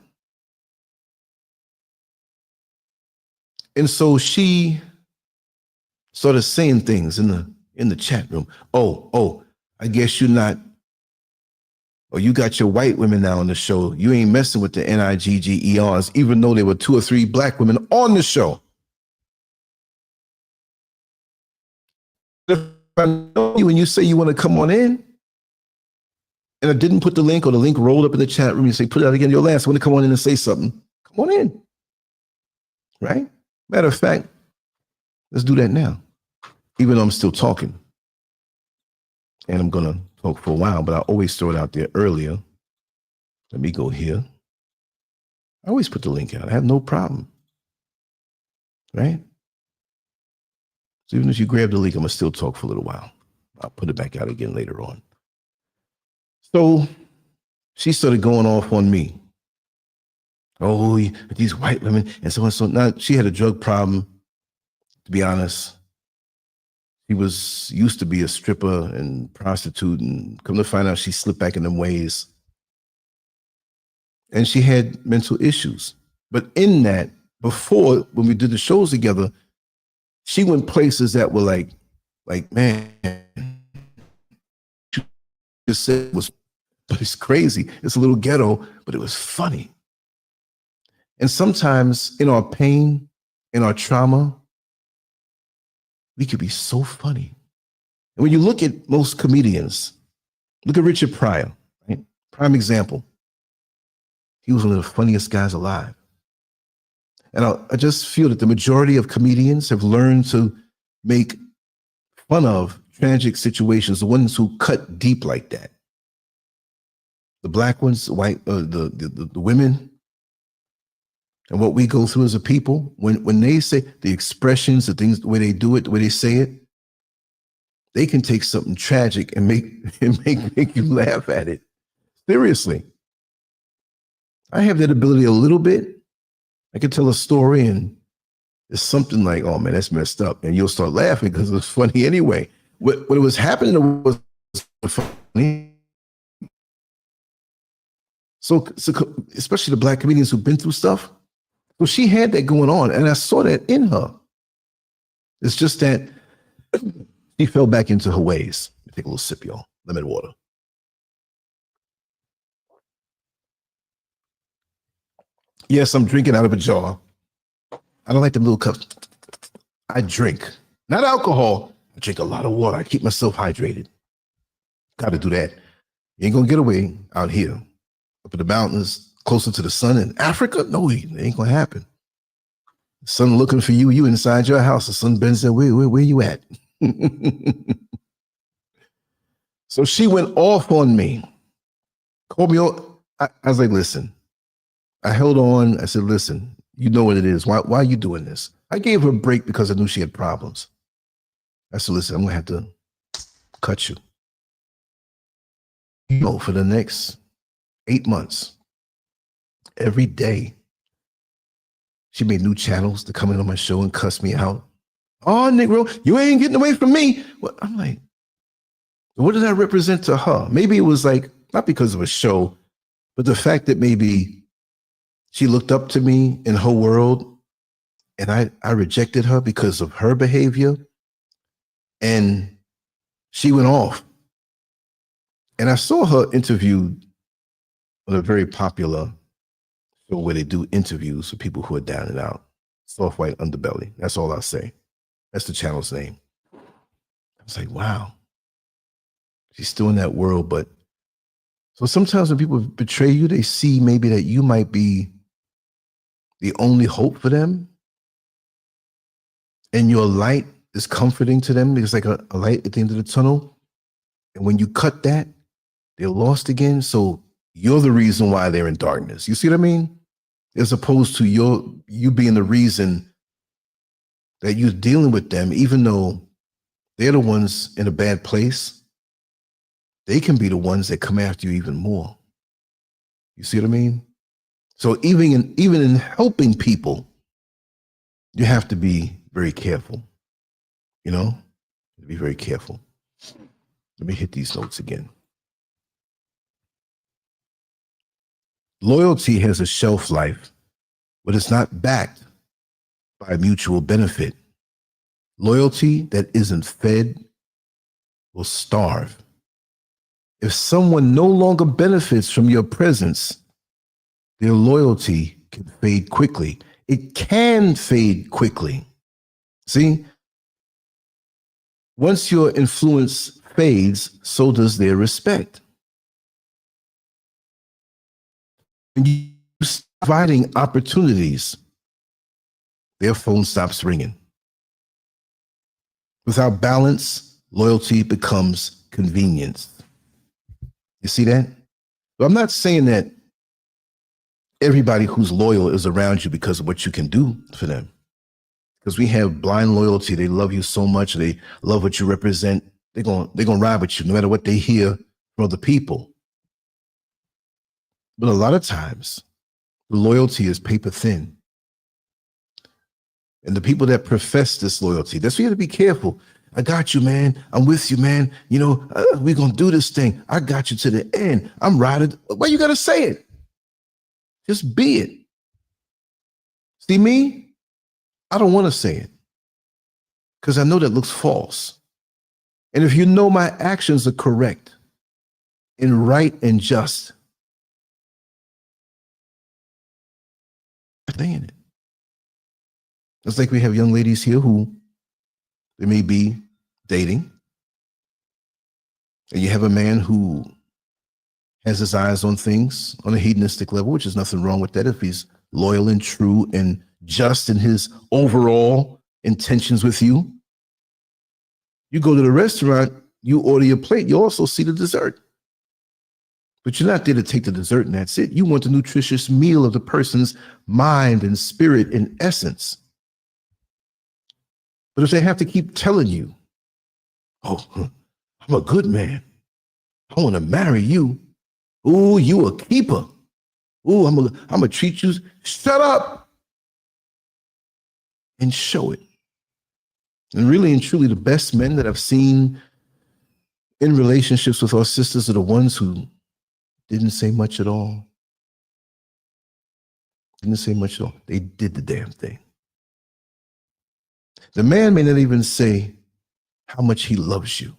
And so she started saying things in the chat room. Oh, I guess you're not, or you got your white women now on the show. You ain't messing with the NIGGERs, even though there were 2 or 3 black women on the show. If I know you and you say you want to come on in, and I didn't put the link, or the link rolled up in the chat room, you say, put it out again, your last, I want to come on in and say something. Come on in, right? Matter of fact, let's do that now, even though I'm still talking. And I'm going to talk for a while, but I always throw it out there earlier. Let me go here. I always put the link out. I have no problem, right? So even if you grab the link, I'm going to still talk for a little while. I'll put it back out again later on. So she started going off on me. Oh, these white women and so on. So now she had a drug problem, to be honest. She was used to be a stripper and prostitute, and come to find out she slipped back in them ways. And she had mental issues. But in that, before, when we did the shows together, she went places that were like, man, just said it was, but it's crazy. It's a little ghetto, but it was funny. And sometimes in our pain, in our trauma, we could be so funny. And when you look at most comedians, look at Richard Pryor, right? Prime example. He was one of the funniest guys alive. And I just feel that the majority of comedians have learned to make fun of tragic situations, the ones who cut deep like that. The black ones, the white, the women, and what we go through as a people, when they say the expressions, the things, the way they do it, the way they say it, they can take something tragic and make you laugh at it. Seriously. I have that ability a little bit. I can tell a story and it's something like, oh man, that's messed up. And you'll start laughing because it's funny anyway. What it was happening was funny. So especially the black comedians who've been through stuff. So she had that going on, and I saw that in her. It's just that she fell back into her ways. Take a little sip, y'all. Lemon water. Yes, I'm drinking out of a jar. I don't like them little cups. I drink, not alcohol. I drink a lot of water. I keep myself hydrated. Got to do that. You ain't gonna get away out here, up in the mountains, closer to the sun in Africa. No, it ain't gonna happen. The sun looking for you. You inside your house. The sun bends there. Where you at? So she went off on me. Called me on. I was like, listen. I held on. I said, listen, you know what it is. Why are you doing this? I gave her a break because I knew she had problems. I said, listen, I'm going to have to cut you. You know, for the next 8 months, every day, she made new channels to come in on my show and cuss me out. Oh, Negro, you ain't getting away from me. Well, I'm like, what does that represent to her? Maybe it was like, not because of a show, but the fact that maybe she looked up to me in her world and I rejected her because of her behavior. And she went off. And I saw her interviewed on a very popular show where they do interviews for people who are down and out. Soft White Underbelly. That's all I'll say. That's the channel's name. I was like, wow. She's still in that world. But so sometimes when people betray you, they see maybe that you might be the only hope for them. And your light is comforting to them. It's like a light at the end of the tunnel. And when you cut that, they're lost again. So you're the reason why they're in darkness. You see what I mean? As opposed to you being the reason that you're dealing with them, even though they're the ones in a bad place, they can be the ones that come after you even more. You see what I mean? So even in helping people, you have to be very careful. You know, be very careful. Let me hit these notes again. Loyalty has a shelf life, but it's not backed by mutual benefit. Loyalty that isn't fed will starve. If someone no longer benefits from your presence, their loyalty can fade quickly. It can fade quickly. See? Once your influence fades, so does their respect. When you start providing opportunities, their phone stops ringing. Without balance, loyalty becomes convenience. You see that? So I'm not saying that everybody who's loyal is around you because of what you can do for them. Because we have blind loyalty. They love you so much. They love what you represent. They're gonna ride with you no matter what they hear from other people. But a lot of times, the loyalty is paper thin. And the people that profess this loyalty, that's why you have to be careful. I got you, man. I'm with you, man. You know, we're going to do this thing. I got you to the end. I'm riding. Why you got to say it? Just be it. See me? I don't want to say it because I know that looks false. And if you know my actions are correct and right and just, I'm saying it. It's like we have young ladies here who they may be dating, and you have a man who has his eyes on things on a hedonistic level, which is nothing wrong with that if he's loyal and true and just in his overall intentions with you. You go to the restaurant, you order your plate, you also see the dessert. But you're not there to take the dessert and that's it. You want the nutritious meal of the person's mind and spirit and essence. But if they have to keep telling you, oh, I'm a good man. I want to marry you. Ooh, you a keeper. Ooh, I'm gonna treat you. Shut up and show it. And really and truly, the best men that I've seen in relationships with our sisters are the ones who didn't say much at all. Didn't say much at all. They did the damn thing. The man may not even say how much he loves you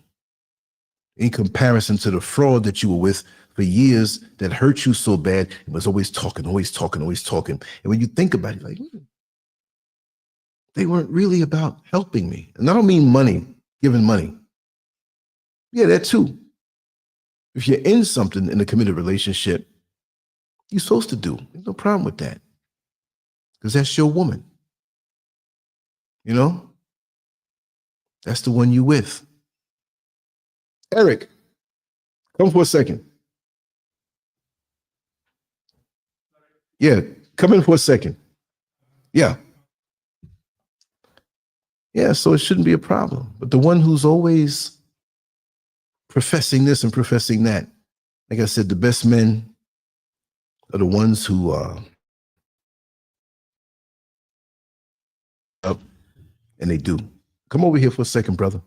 in comparison to the fraud that you were with for years that hurt you so bad. It was always talking, always talking, always talking. And when you think about it, like, they weren't really about helping me. And I don't mean money, giving money. Yeah, that too. If you're in something in a committed relationship, you're supposed to do. There's no problem with that. Because that's your woman. You know? That's the one you with. Eric, come for a second. Yeah, come in for a second. Yeah. Yeah, so it shouldn't be a problem. But the one who's always professing this and professing that, like I said, the best men are the ones who up and they do. Come over here for a second, brother.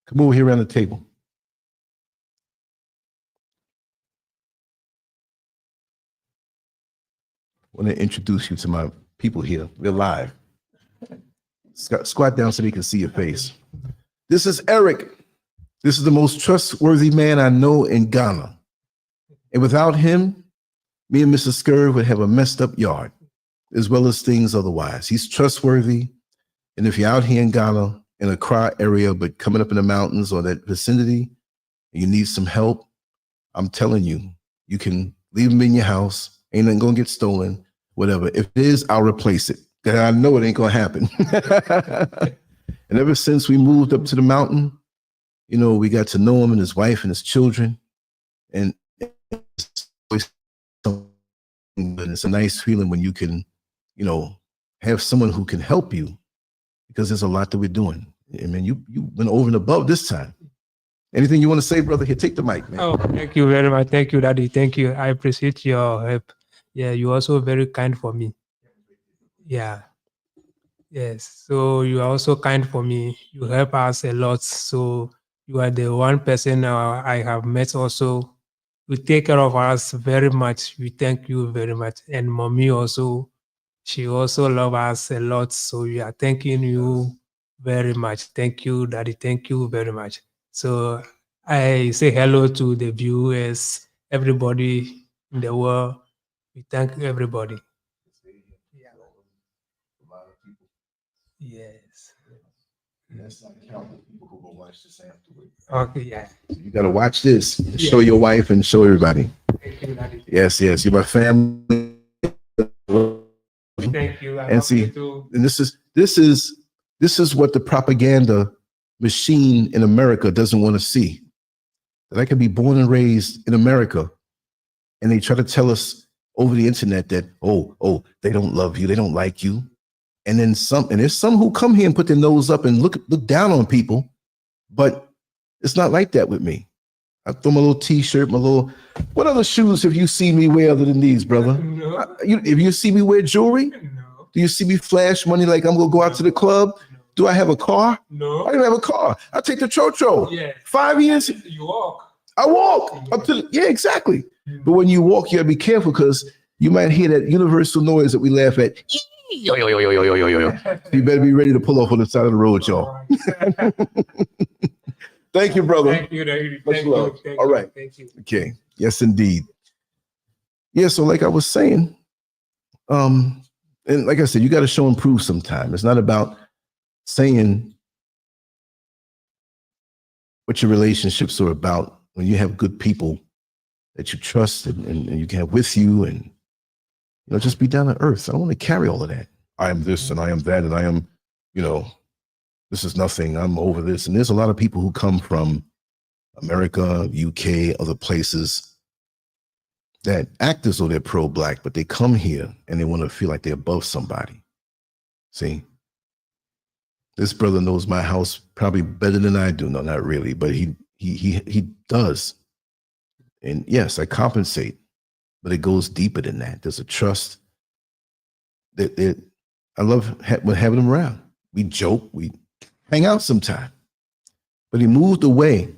Come over here around the table. I want to introduce you to my people here. We're live. Squat down so they can see your face. This is Eric. This is the most trustworthy man I know in Ghana. And without him, me and Mrs. Scurv would have a messed up yard, as well as things otherwise. He's trustworthy. And if you're out here in Ghana, in a Accra area, but coming up in the mountains or that vicinity, and you need some help, I'm telling you, you can leave him in your house. Ain't nothing gonna get stolen, whatever. If it is, I'll replace it. I know it ain't gonna happen. And ever since we moved up to the mountain, you know, we got to know him and his wife and his children. And it's a nice feeling when you can, you know, have someone who can help you, because there's a lot that we're doing. I mean, you went over and above this time. Anything you want to say, brother? Here, take the mic, man. Oh, thank you very much. Thank you, Daddy. Thank you. I appreciate your help. Yeah, you're also very kind for me. Yeah. Yes. So you are also kind for me. You help us a lot. So you are the one person I have met also. You take care of us very much. We thank you very much. And mommy also, she also loves us a lot. So we are thanking you very much. Thank you, Daddy. Thank you very much. So I say hello to the viewers, everybody in the world. We thank everybody. Yeah. Yes. That's not counting people who will watch this afterward. Okay, yeah. You got to watch this. Show your wife and show everybody. Thank you, Daddy. Yes, yes. You're my family. Thank you. And see, and this is what the propaganda machine in America doesn't want to see. That I can be born and raised in America, and they try to tell us over the internet that, oh, they don't love you, they don't like you. And then there's some who come here and put their nose up and look down on people, but it's not like that with me. I throw my little t-shirt, what other shoes have you seen me wear other than these, brother? No. If you see me wear jewelry, No. do you see me flash money like I'm gonna go out to the club? Do I have a car? No. I don't have a car. I take the Chocho. Yeah. 5 years. You walk. I walk up to the, yeah, exactly. But when you walk, you gotta be careful, because you might hear that universal noise that we laugh at. Yo. You better be ready to pull off on the side of the road, y'all. Thank you, brother. Thank you, Daddy. Much Thank love. you. All right. Thank you. Okay. Yes, indeed. Yeah, so like I was saying, and like I said, you got to show and prove sometime. It's not about saying what your relationships are about when you have good people that you trust and you can have with you, and you know, just be down to earth. I don't want to carry all of that. I am this and I am that and I am, you know, this is nothing. I'm over this. And there's a lot of people who come from America, UK, other places that act as though they're pro-Black, but they come here and they want to feel like they're above somebody. See, this brother knows my house probably better than I do. No, not really, but he does. And yes, I compensate, but it goes deeper than that. There's a trust that I love having him around. We joke, we hang out sometime. But he moved away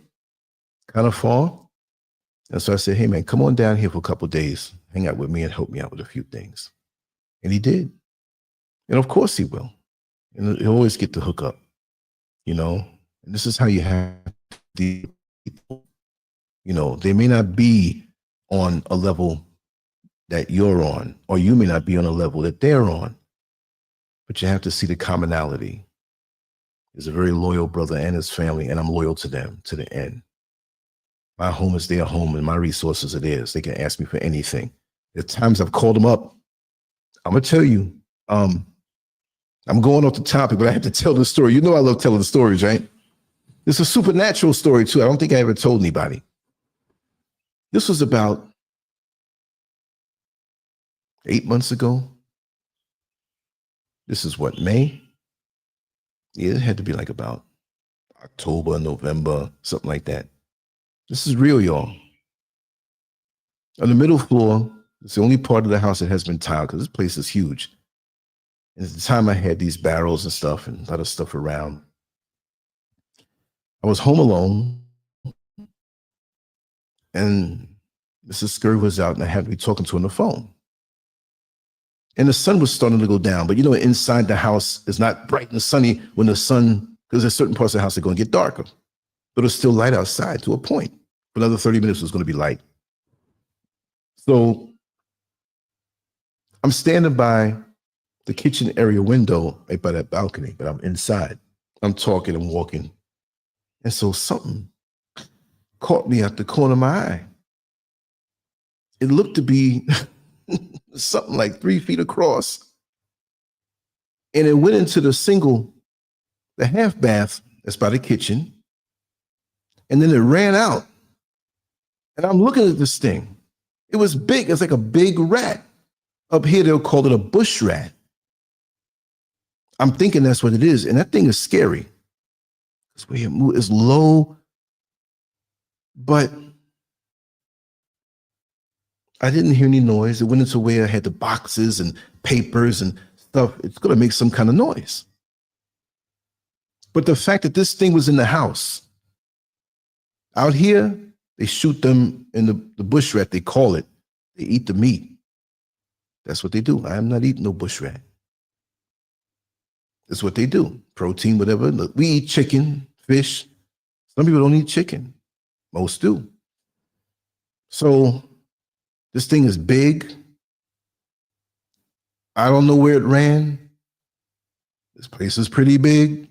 kind of far. And so I said, hey, man, come on down here for a couple of days, hang out with me and help me out with a few things. And he did. And of course he will. And he'll always get the hook up, you know. And this is how you have the people. You know, they may not be on a level that you're on, or you may not be on a level that they're on, but you have to see the commonality. He's a very loyal brother and his family, and I'm loyal to them to the end. My home is their home, and my resources are theirs. They can ask me for anything. There are times I've called them up. I'm gonna tell you, I'm going off the topic, but I have to tell the story. You know I love telling the stories, right? It's a supernatural story too. I don't think I ever told anybody. This was about 8 months ago. This is what, May? Yeah, it had to be like about October, November, something like that. This is real, y'all. On the middle floor, it's the only part of the house that has been tiled, because this place is huge. And at the time I had these barrels and stuff and a lot of stuff around. I was home alone, and Mrs. Scurv was out, and I had to be talking to her on the phone. And the sun was starting to go down, but you know, inside the house is not bright and sunny when the sun, because there's certain parts of the house that are going to get darker, but it's still light outside to a point. For another 30 minutes, it was going to be light. So I'm standing by the kitchen area window, right by that balcony, but I'm inside. I'm talking and walking. And so something caught me at the corner of my eye. It looked to be something like 3 feet across. And it went into the single the half bath that's by the kitchen, and then it ran out. And I'm looking at this thing. It was big. It's like a big rat. Up here, they'll call it a bush rat. I'm thinking that's what it is. And that thing is scary. It's way it moves. It's low. But I didn't hear any noise. It went into where I had the boxes and papers and stuff. It's going to make some kind of noise. But the fact that this thing was in the house, out here, they shoot them in the bush rat, they call it. They eat the meat. That's what they do. I am not eating no bush rat. That's what they do. Protein, whatever. Look, we eat chicken, fish. Some people don't eat chicken. Most do. So this thing is big. I don't know where it ran. This place is pretty big.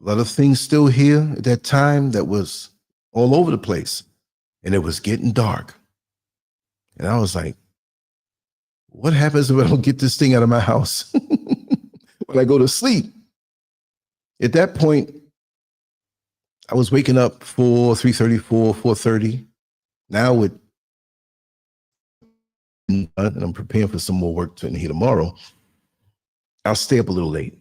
A lot of things still here at that time that was all over the place. And it was getting dark. And I was like, what happens if I don't get this thing out of my house when I go to sleep? At that point, I was waking up 3:34, 4:30. Now with, and I'm preparing for some more work in here tomorrow, I'll stay up a little late.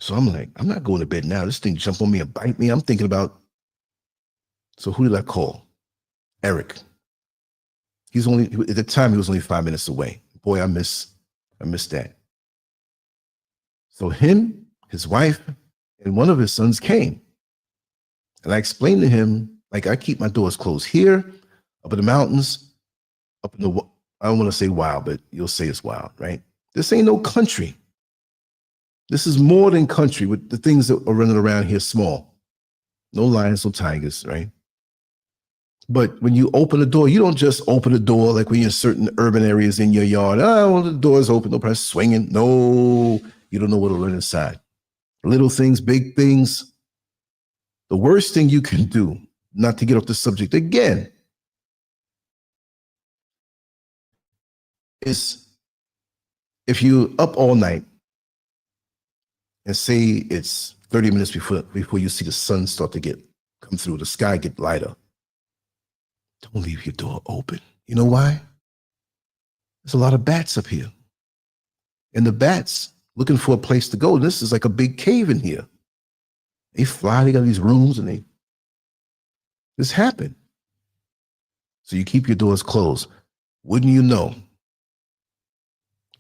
So I'm like, I'm not going to bed now. This thing jump on me and bite me. I'm thinking about, so who did I call? Eric. He's only, at the time, he was only 5 minutes away. Boy, I miss that. So him, his wife, and one of his sons came. And I explained to him, like, I keep my doors closed here, up in the mountains, up in the, I don't want to say wild, but you'll say it's wild, right? This ain't no country. This is more than country with the things that are running around here small. No lions, no tigers, right? But when you open the door, you don't just open the door like when you're in certain urban areas in your yard. Oh, well, the door's open, no problem, swinging. No, you don't know what'll run inside. Little things, big things. The worst thing you can do, not to get off the subject again, is if you're up all night and say it's 30 minutes before you see the sun start to come through, the sky get lighter. Don't leave your door open. You know why? There's a lot of bats up here. And the bats looking for a place to go. This is like a big cave in here. They fly, they got these rooms, and this happened. So you keep your doors closed. Wouldn't you know?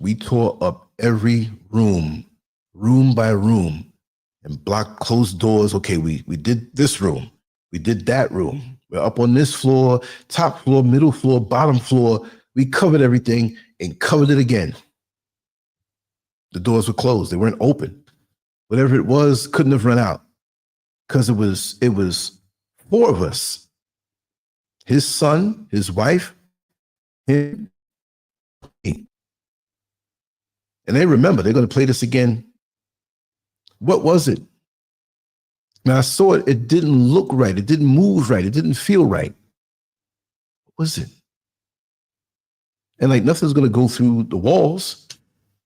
We tore up every room by room, and blocked, closed doors. Okay, we did this room. We did that room. We're up on this floor, top floor, middle floor, bottom floor. We covered everything and covered it again. The doors were closed. They weren't open. Whatever it was couldn't have run out because it was four of us. His son, his wife, him, me. And they remember, they're going to play this again. What was it? Now I saw it, it didn't look right. It didn't move right. It didn't feel right. What was it? And like nothing's going to go through the walls.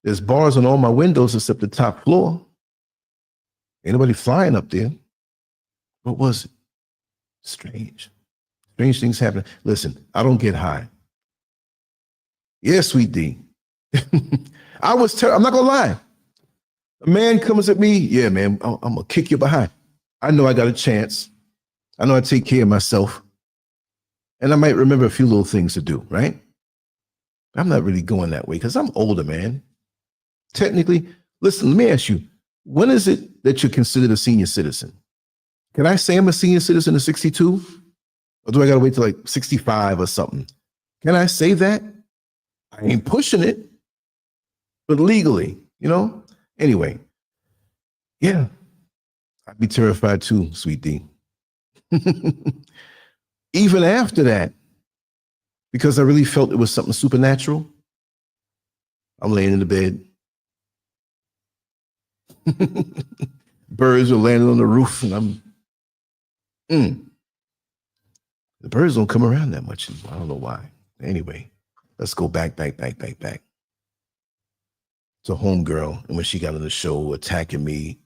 There's bars on all my windows except the top floor. Ain't nobody flying up there. What was it? Strange. Strange things happen. Listen, I don't get high. Yeah, sweet D. I'm not going to lie. A man comes at me, yeah, man, I'm going to kick you behind. I know I got a chance. I know I take care of myself. And I might remember a few little things to do, right? I'm not really going that way because I'm older, man. Technically, listen, let me ask you, when is it that you're considered a senior citizen? Can I say I'm a senior citizen at 62? Or do I got to wait till like 65 or something? Can I say that? I ain't pushing it, but legally, you know? Anyway, yeah, I'd be terrified too, sweet D. Even after that, because I really felt it was something supernatural, I'm laying in the bed. Birds are landing on the roof, and the birds don't come around that much. I don't know why. Anyway, let's go back. to homegirl, and when she got on the show, attacking me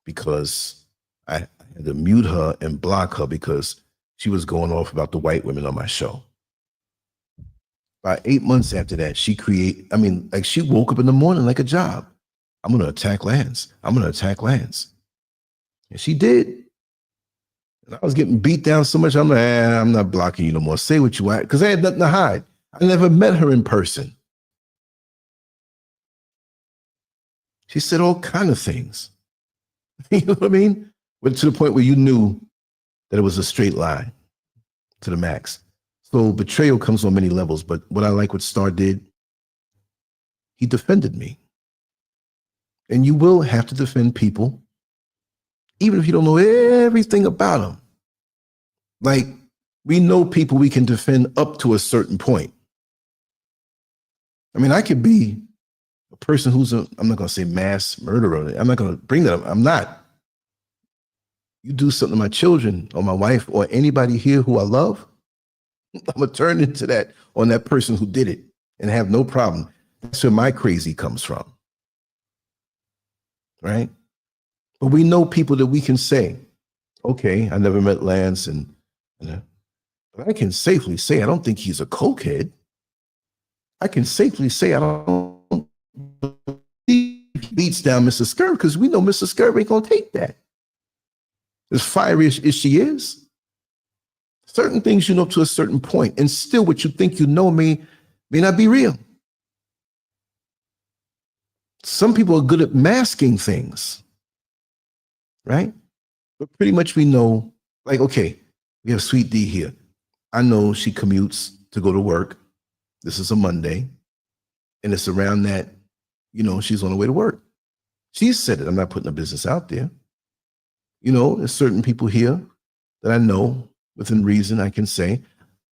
because I had to mute her and block her because she was going off about the white women on my show. About 8 months after that, she woke up in the morning like a job. I'm going to attack Lance. I'm going to attack Lance. And she did. And I was getting beat down so much, I'm like, I'm not blocking you no more. Say what you want, because I had nothing to hide. I never met her in person. She said all kind of things. You know what I mean? But to the point where you knew that it was a straight line to the max. So betrayal comes on many levels, but what I like what Star did, he defended me. And you will have to defend people, even if you don't know everything about them. Like, we know people we can defend up to a certain point. I mean, I could be a person who's I'm not going to say mass murderer. I'm not going to bring that up. I'm not. You do something to my children or my wife or anybody here who I love, I'm going to turn into that on that person who did it and have no problem. That's where my crazy comes from. Right? But we know people that we can say, okay, I never met Lance, but I can safely say I don't think he's a cokehead. I can safely say I don't believe he beats down Mr. Scurv, because we know Mr. Scurv ain't going to take that. As fiery as she is, certain things you know up to a certain point, and still what you think you know may not be real. Some people are good at masking things, right? But pretty much we know, like, okay, we have Sweet D here. I know she commutes to go to work. This is a Monday. And it's around that, she's on her way to work. She said it. I'm not putting her business out there. There's certain people here that I know within reason I can say,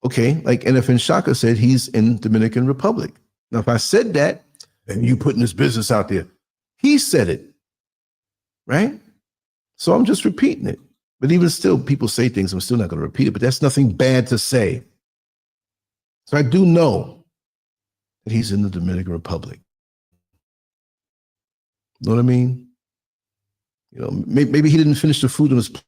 okay, like NFN Shaka said, he's in Dominican Republic. Now, if I said that, and you putting his business out there, he said it, right? So I'm just repeating it. But even still, people say things, I'm still not going to repeat it, but that's nothing bad to say. So I do know that he's in the Dominican Republic. Know what I mean? Maybe he didn't finish the food on his plate.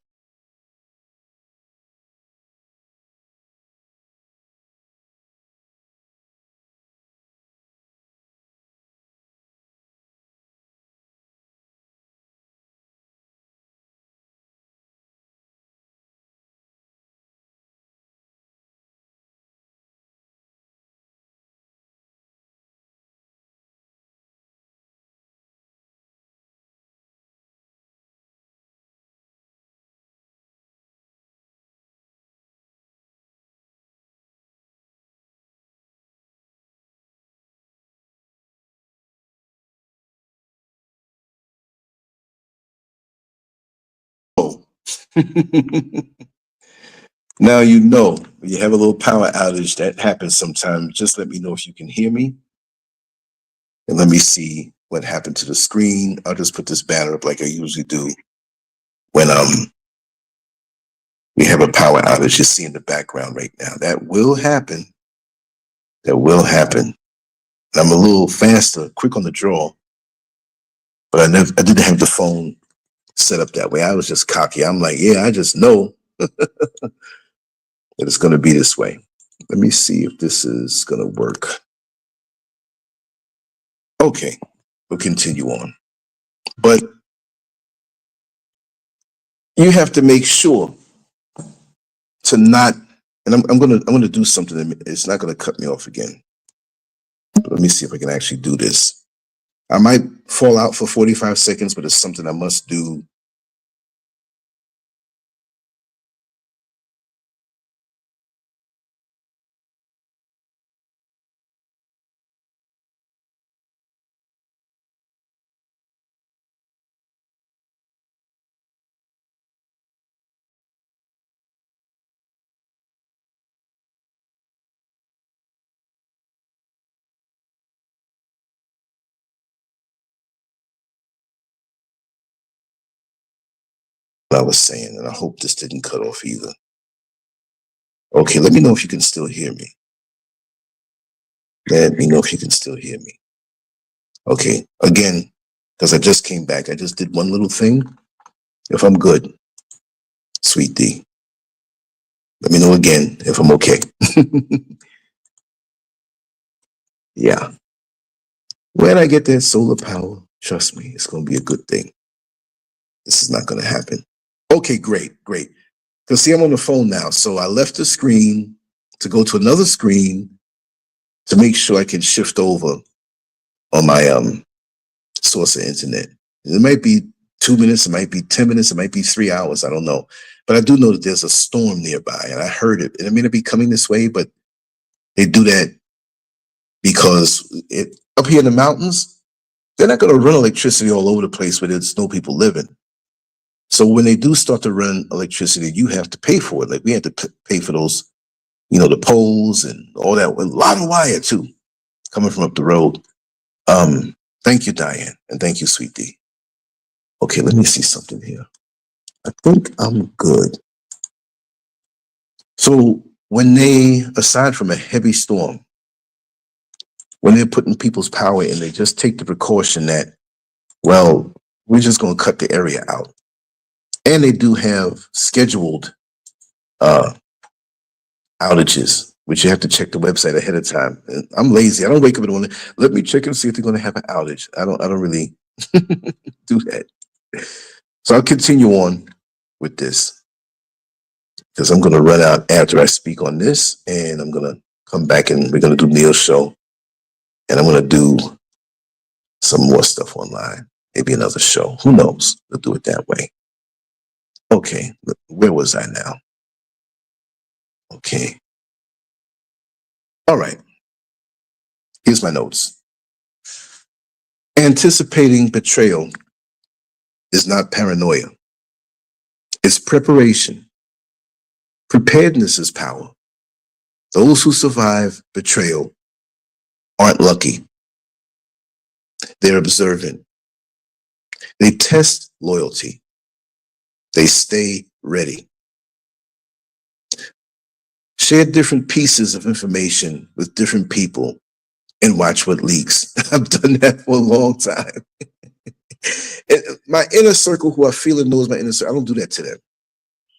Now when you have a little power outage, that happens sometimes. Just let me know if you can hear me. And let me see what happened to the screen. I'll just put this banner up like I usually do when we have a power outage. You see in the background right now. That will happen. That will happen. And I'm a little faster, quick on the draw. But I didn't have the phone set up that way. I was just cocky. I'm like, yeah, I just know that it's going to be this way. Let me see if this is going to work. Okay, we'll continue on. But you have to make sure to not, and I'm gonna do something that it's not gonna cut me off again. But let me see if I can actually do this. I might fall out for 45 seconds, but it's something I must do. What I was saying, and I hope this didn't cut off either. Okay, let me know if you can still hear me. Let me know if you can still hear me. Okay, again, because I just came back. I just did one little thing. If I'm good, sweet D, let me know again if I'm okay. Yeah. When I get that solar power, trust me, it's going to be a good thing. This is not going to happen. Okay, great, great. Because see, I'm on the phone now. So I left the screen to go to another screen to make sure I can shift over on my source of internet. It might be 2 minutes, it might be 10 minutes, it might be 3 hours. I don't know. But I do know that there's a storm nearby, and I heard it. And it may not be coming this way, but they do that because up here in the mountains, they're not going to run electricity all over the place where there's no people living. So when they do start to run electricity, you have to pay for it. Like we had to pay for those, the poles and all that. A lot of wire too, coming from up the road. Thank you, Diane, and thank you, Sweet D. Okay, let me see something here. I think I'm good. So when they, aside from a heavy storm, when they're putting people's power in, they just take the precaution that, well, we're just going to cut the area out. And they do have scheduled outages, which you have to check the website ahead of time. And I'm lazy. I don't wake up in the morning. Let me check and see if they're going to have an outage. I don't really do that. So I'll continue on with this because I'm going to run out after I speak on this, and I'm going to come back and we're going to do Neil's show, and I'm going to do some more stuff online. Maybe another show. Who knows? We'll do it that way. Okay, where was I now? Okay. All right. Here's my notes. Anticipating betrayal is not paranoia. It's preparation. Preparedness is power. Those who survive betrayal aren't lucky. They're observant. They test loyalty. They stay ready. Share different pieces of information with different people and watch what leaks. I've done that for a long time. And my inner circle, who I feel and knows my inner circle, I don't do that to them.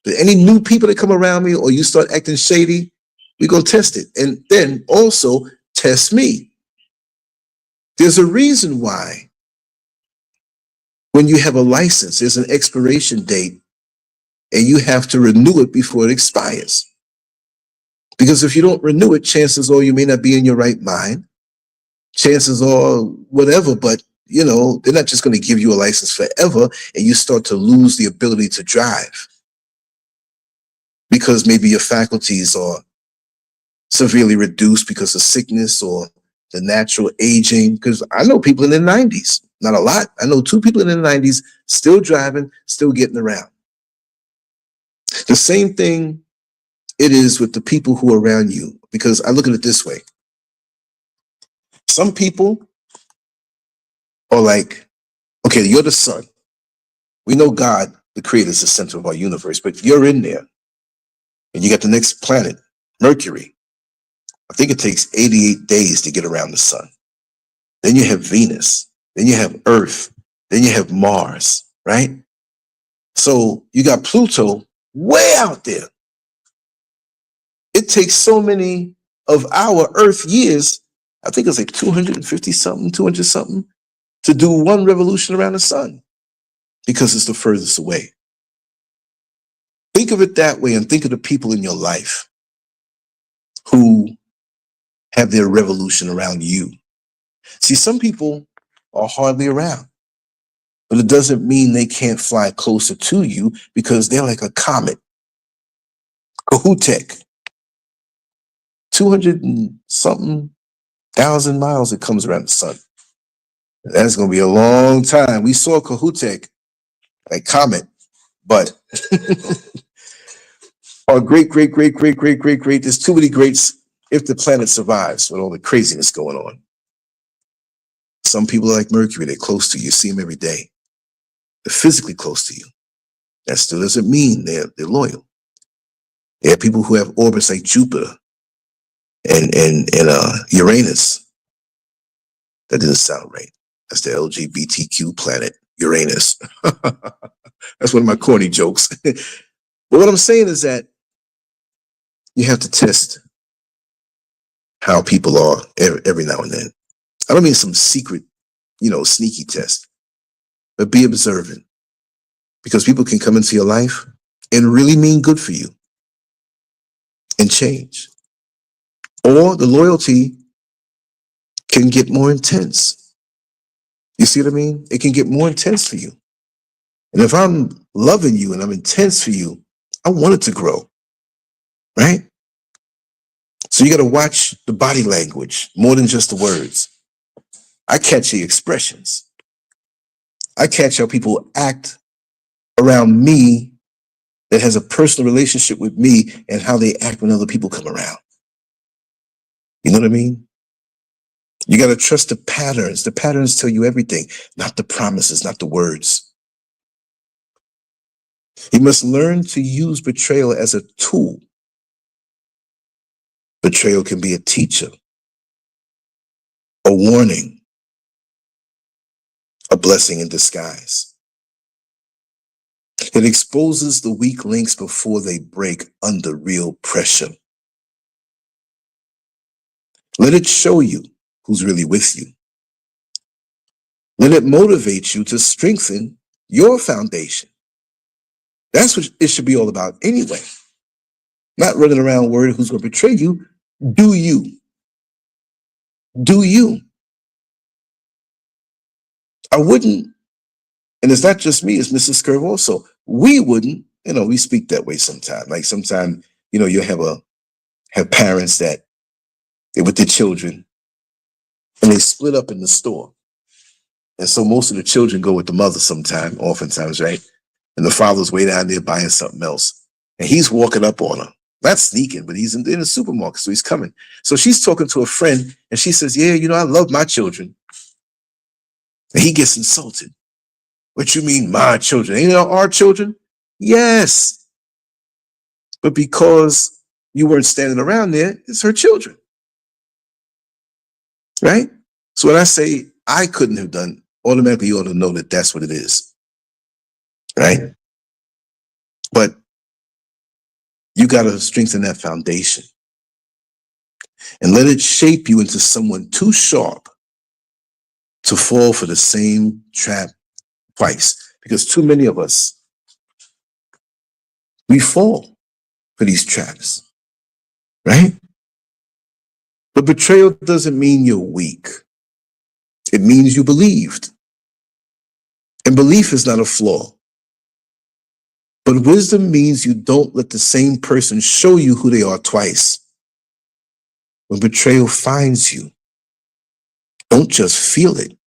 But any new people that come around me or you start acting shady, we go test it. And then also test me. There's a reason why when you have a license, there's an expiration date and you have to renew it before it expires. Because if you don't renew it, chances are you may not be in your right mind. Chances are whatever, but they're not just going to give you a license forever and you start to lose the ability to drive because maybe your faculties are severely reduced because of sickness or the natural aging. Because I know people in their 90s, not a lot. I know 2 people in their 90s still driving, still getting around. The same thing it is with the people who are around you, because I look at it this way. Some people are like, okay, you're the sun. We know God, the creator, is the center of our universe, but you're in there. And you got the next planet, Mercury. I think it takes 88 days to get around the sun. Then you have Venus. Then you have Earth. Then you have Mars, right? So you got Pluto way out there. It takes so many of our Earth years, I think it's like 250 something, 200 something, to do one revolution around the sun because it's the furthest away. Think of it that way and think of the people in your life who have their revolution around you. See, some people are hardly around, but it doesn't mean they can't fly closer to you because they're like a comet. Kahutek, 200 and something thousand miles it comes around the sun. That's going to be a long time. We saw Kahutek, like comet, but our great, there's too many greats if the planet survives with all the craziness going on. Some people are like Mercury, they're close to you, see them every day. They're physically close to you. That still doesn't mean they're loyal. There are people who have orbits like Jupiter and Uranus. That doesn't sound right. That's the LGBTQ planet, Uranus. That's one of my corny jokes. But what I'm saying is that you have to test how people are every now and then. I don't mean some secret, sneaky test, but be observant, because people can come into your life and really mean good for you and change. Or the loyalty can get more intense. You see what I mean? It can get more intense for you. And if I'm loving you and I'm intense for you, I want it to grow, right? So you got to watch the body language more than just the words. I catch the expressions. I catch how people act around me that has a personal relationship with me and how they act when other people come around. You know what I mean? You got to trust the patterns. The patterns tell you everything, not the promises, not the words. You must learn to use betrayal as a tool. Betrayal can be a teacher, a warning, a blessing in disguise. It exposes the weak links before they break under real pressure. Let it show you who's really with you. Let it motivate you to strengthen your foundation. That's what it should be all about anyway. Not running around worried who's going to betray you. Do you? Do you? I wouldn't, and it's not just me, it's Mrs. Curve also. We wouldn't, we speak that way sometimes. Like sometimes, you'll have parents that they're with their children and they split up in the store. And so most of the children go with the mother oftentimes, right? And the father's way down there buying something else. And he's walking up on her. Not sneaking, but he's in the supermarket, so he's coming. So she's talking to a friend and she says, yeah, I love my children. And he gets insulted. What you mean, my children? Ain't it our children? Yes. But because you weren't standing around there, it's her children. Right? So when I say I couldn't have done, automatically you ought to know that that's what it is. Right? But you got to strengthen that foundation and let it shape you into someone too sharp to fall for the same trap twice. Because too many of us, we fall for these traps, right? But betrayal doesn't mean you're weak. It means you believed. And belief is not a flaw. But wisdom means you don't let the same person show you who they are twice. When betrayal finds you, don't just feel it.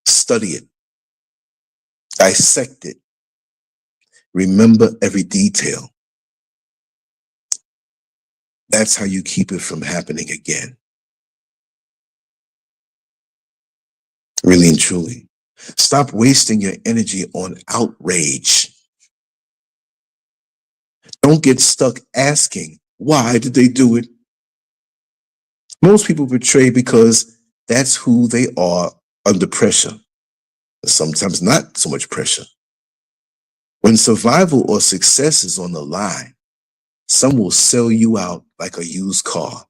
Study it. Dissect it. Remember every detail. That's how you keep it from happening again. Really and truly. Stop wasting your energy on outrage. Don't get stuck asking, why did they do it? Most people betray because that's who they are under pressure. Sometimes not so much pressure. When survival or success is on the line, some will sell you out like a used car.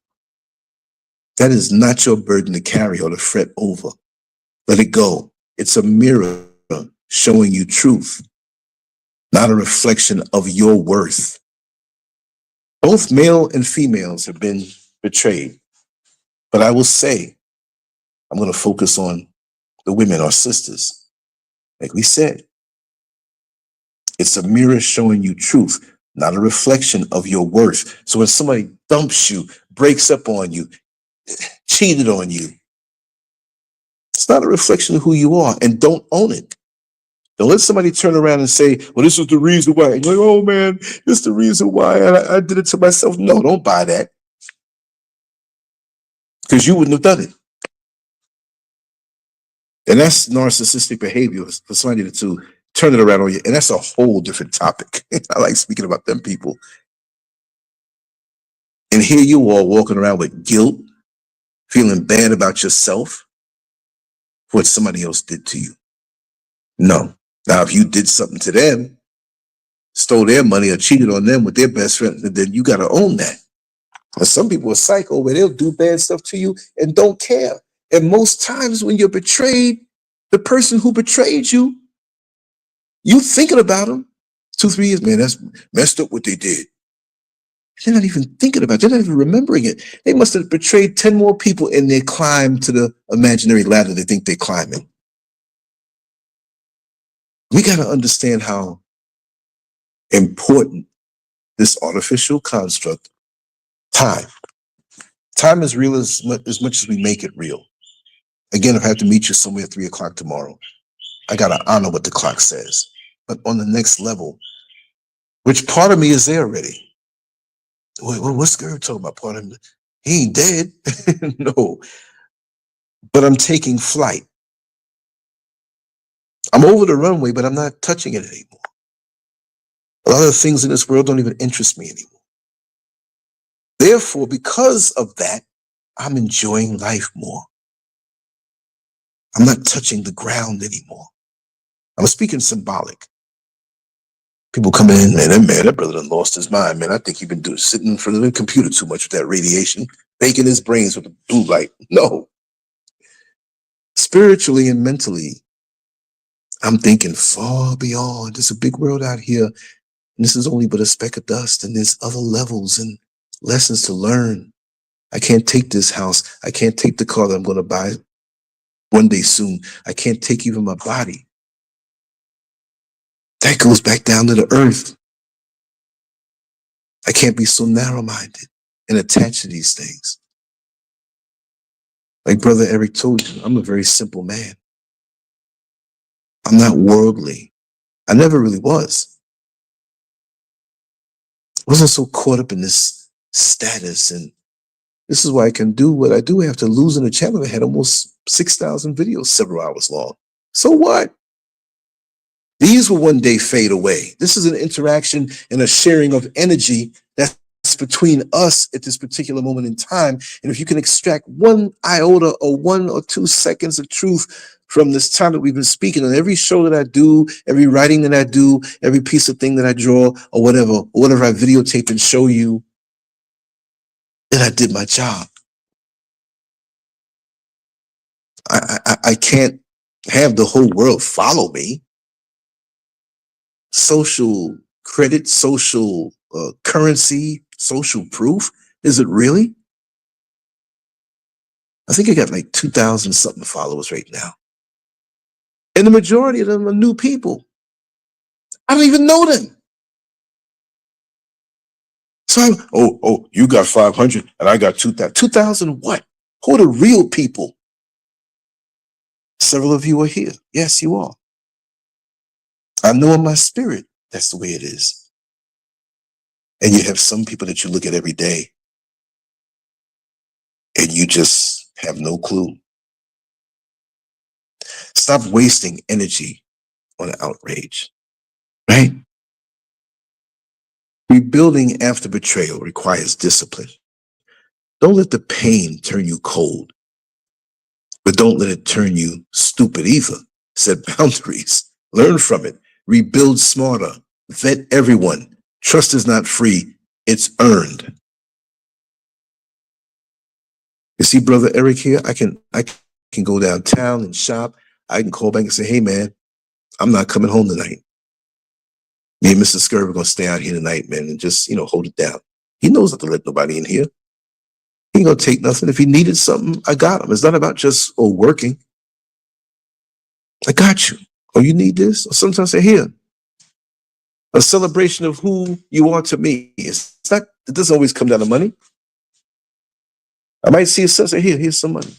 That is not your burden to carry or to fret over. Let it go. It's a mirror showing you truth, not a reflection of your worth. Both male and females have been betrayed. But I will say, I'm going to focus on the women, our sisters. Like we said, it's a mirror showing you truth, not a reflection of your worth. So when somebody dumps you, breaks up on you, cheated on you, it's not a reflection of who you are, and don't own it. Don't let somebody turn around and say, well, this is the reason why. And you're like, oh man, this is the reason why I did it to myself. No, don't buy that. Because you wouldn't have done it. And that's narcissistic behavior for somebody to turn it around on you. And that's a whole different topic. I like speaking about them people. And here you are walking around with guilt, feeling bad about yourself what somebody else did to you. No. Now, if you did something to them, stole their money or cheated on them with their best friend, then you got to own that. And some people are psycho where they'll do bad stuff to you and don't care. And most times when you're betrayed, the person who betrayed you, you thinking about them 2-3 years, man, that's messed up what they did. They're not even thinking about it. They're not even remembering it. They must have betrayed 10 more people in their climb to the imaginary ladder they think they're climbing. We got to understand how important this artificial construct, time is real as much as we make it real. Again, if I have to meet you somewhere at 3 o'clock tomorrow, I got to honor what the clock says. But on the next level, which part of me is there already? What's Scurv talking about? Part of him, he ain't dead. No, but I'm taking flight. I'm over the runway, but I'm not touching it anymore. A lot of the things in this world don't even interest me anymore. Therefore, because of that, I'm enjoying life more. I'm not touching the ground anymore. I'm speaking symbolic. People come in, man, that brother done lost his mind, man. I think he's been sitting in front of the computer too much with that radiation, baking his brains with the blue light. No. Spiritually and mentally, I'm thinking far beyond. There's a big world out here, and this is only but a speck of dust, and there's other levels and lessons to learn. I can't take this house. I can't take the car that I'm going to buy one day soon. I can't take even my body. That goes back down to the earth. I can't be so narrow-minded and attached to these things. Like Brother Eric told you, I'm a very simple man. I'm not worldly. I never really was. I wasn't so caught up in this status, and this is why I can do what I do after losing a channel that had almost 6,000 videos, several hours long. So what? These will one day fade away. This is an interaction and a sharing of energy that's between us at this particular moment in time. And if you can extract one iota or 1 or 2 seconds of truth from this time that we've been speaking on every show that I do, every writing that I do, every piece of thing that I draw, or whatever I videotape and show you, then I did my job. I can't have the whole world follow me. Social credit, social currency, social proof. Is it really? I think I got like 2,000 something followers right now. And the majority of them are new people. I don't even know them. So you got 500 and I got 2,000. 2,000 what? Who are the real people? Several of you are here. Yes, you are. I know in my spirit that's the way it is. And you have some people that you look at every day and you just have no clue. Stop wasting energy on outrage, right? Rebuilding after betrayal requires discipline. Don't let the pain turn you cold, but don't let it turn you stupid either. Set boundaries, learn from it, rebuild smarter, vet everyone. Trust is not free, it's earned. You see, Brother Eric here, I can go downtown and shop. I can call back and say, hey man, I'm not coming home tonight. Me and Mr. Scurv are going to stay out here tonight, man, and just, hold it down. He knows not to let nobody in here. He ain't going to take nothing. If he needed something, I got him. It's not about just, working. I got you. Oh, you need this? Or sometimes I say, here. A celebration of who you are to me. It doesn't always come down to money. I might see a son say, here's some money.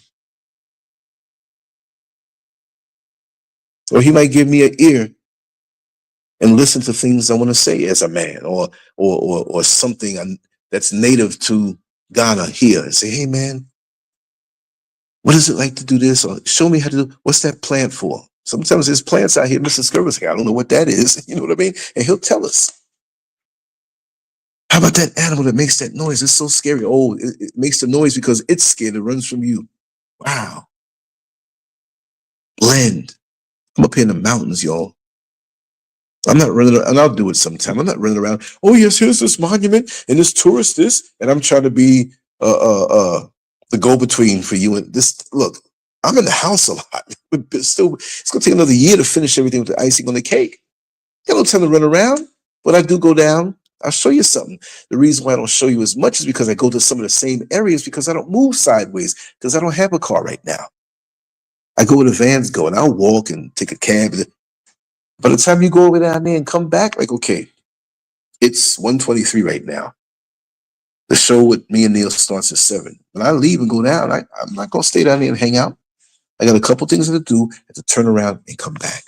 Or he might give me an ear and listen to things I want to say as a man, or something that's native to Ghana here, and say, hey man, what is it like to do this? Or show me how to do, what's that plant for? Sometimes there's plants out here, Mr. Scurv is like, I don't know what that is. You know what I mean? And he'll tell us. How about that animal that makes that noise? It's so scary. Oh, it makes the noise because it's scared. It runs from you. Wow. Blend. I'm up here in the mountains, y'all. I'm not running around, and I'll do it sometime. I'm not running around. Oh yes, here's this monument and this tourist this, and I'm trying to be the go-between for you. And this, look, I'm in the house a lot. But still, it's gonna take another year to finish everything with the icing on the cake. Got no time to run around, but I do go down. I'll show you something. The reason why I don't show you as much is because I go to some of the same areas because I don't move sideways because I don't have a car right now. I go where the vans go, and I'll walk and take a cab. By the time you go over down there and come back, like, okay, it's 1:23 right now. The show with me and Neil starts at 7. When I leave and go down, I'm not going to stay down there and hang out. I got a couple things to do. I have to turn around and come back.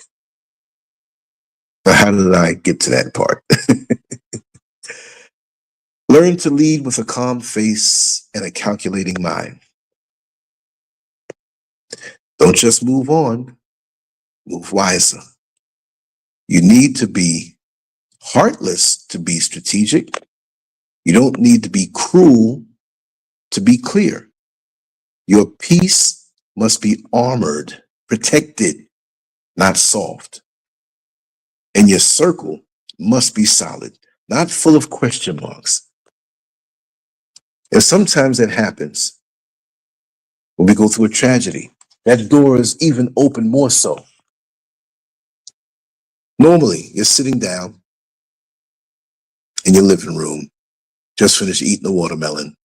Now, how did I get to that part? Learn to lead with a calm face and a calculating mind. Don't just move on, move wiser. You need to be heartless to be strategic. You don't need to be cruel to be clear. Your peace must be armored, protected, not soft. And your circle must be solid, not full of question marks. And sometimes that happens when we go through a tragedy. That door is even open more so. Normally, you're sitting down in your living room, just finished eating a watermelon.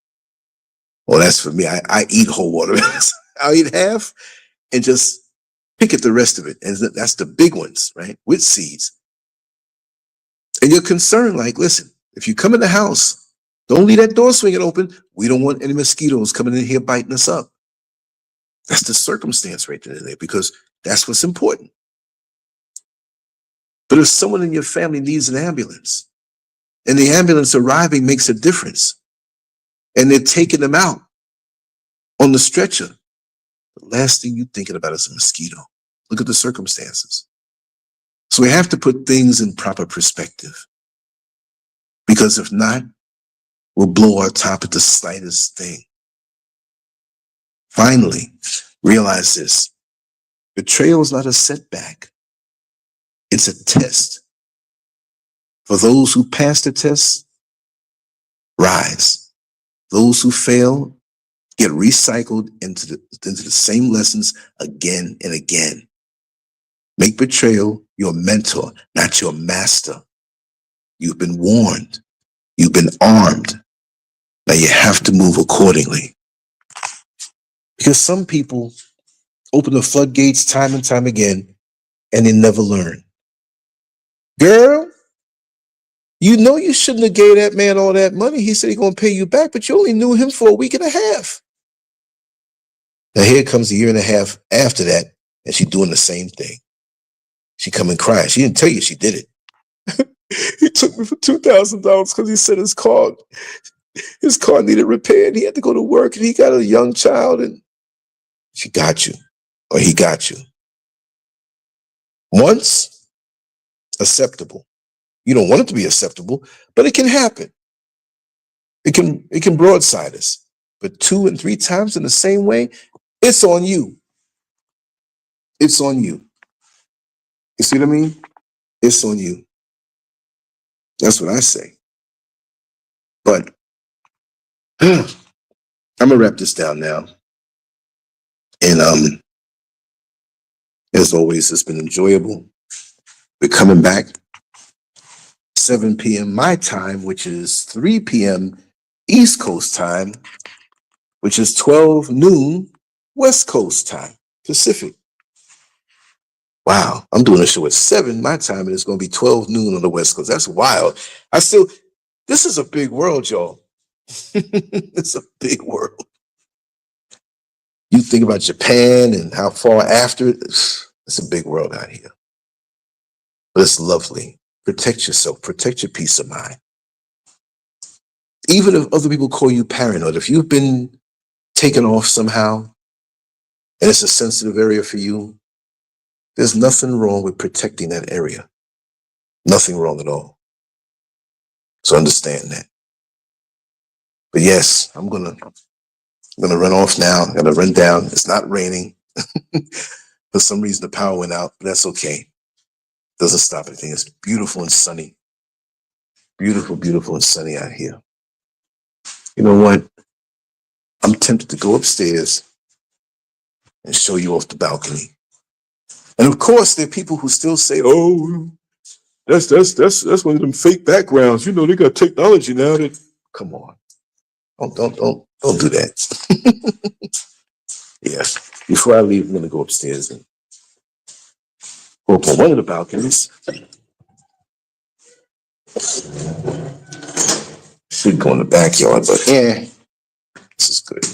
Well, that's for me. I eat whole watermelons. I'll eat half and just pick at the rest of it. And that's the big ones, right? With seeds. And you're concerned, like, listen, if you come in the house, don't leave that door swinging open. We don't want any mosquitoes coming in here biting us up. That's the circumstance right there, because that's what's important. But if someone in your family needs an ambulance, and the ambulance arriving makes a difference, and they're taking them out on the stretcher, the last thing you're thinking about is a mosquito. Look at the circumstances. So we have to put things in proper perspective, because if not, we'll blow our top at the slightest thing. Finally, realize this. Betrayal is not a setback. It's a test. For those who pass the test, rise. Those who fail get recycled into the same lessons again and again. Make betrayal your mentor, not your master. You've been warned. You've been armed. Now you have to move accordingly. Because some people open the floodgates time and time again, and they never learn. Girl, you know you shouldn't have gave that man all that money. He said he's going to pay you back, but you only knew him for a week and a half. Now here comes a year and a half after that, and she's doing the same thing. She come and cry. She didn't tell you she did it. He took me for $2,000 because he said his car needed repair, and he had to go to work, and he got a young child, and she got you, or he got you. Once, acceptable. You don't want it to be acceptable, but it can happen. It can broadside us. But 2 and 3 times in the same way, it's on you. It's on you. You see what I mean? It's on you. That's what I say. But I'm gonna wrap this down now. And as always, it's been enjoyable. We're coming back 7 p.m. my time, which is 3 p.m. East Coast time, which is 12 noon West Coast time, Pacific. Wow, I'm doing a show at 7 my time, and it's going to be 12 noon on the West Coast. That's wild. This is a big world, y'all. It's a big world. You think about Japan and how far after it, it's a big world out here. But it's lovely. Protect yourself. Protect your peace of mind. Even if other people call you paranoid, if you've been taken off somehow and it's a sensitive area for you, there's nothing wrong with protecting that area. Nothing wrong at all. So understand that. But yes, I'm gonna run off now. I'm gonna run down. It's not raining. For some reason, the power went out, but that's okay. Doesn't stop anything. It's beautiful and sunny. Beautiful, beautiful and sunny out here. You know what? I'm tempted to go upstairs and show you off the balcony. And of course, there are people who still say, "Oh, that's one of them fake backgrounds. You know, they got technology now." That come on, don't do that. Yes. Before I leave, I'm gonna go upstairs and go up on one of the balconies. Should go in the backyard, but yeah, this is good.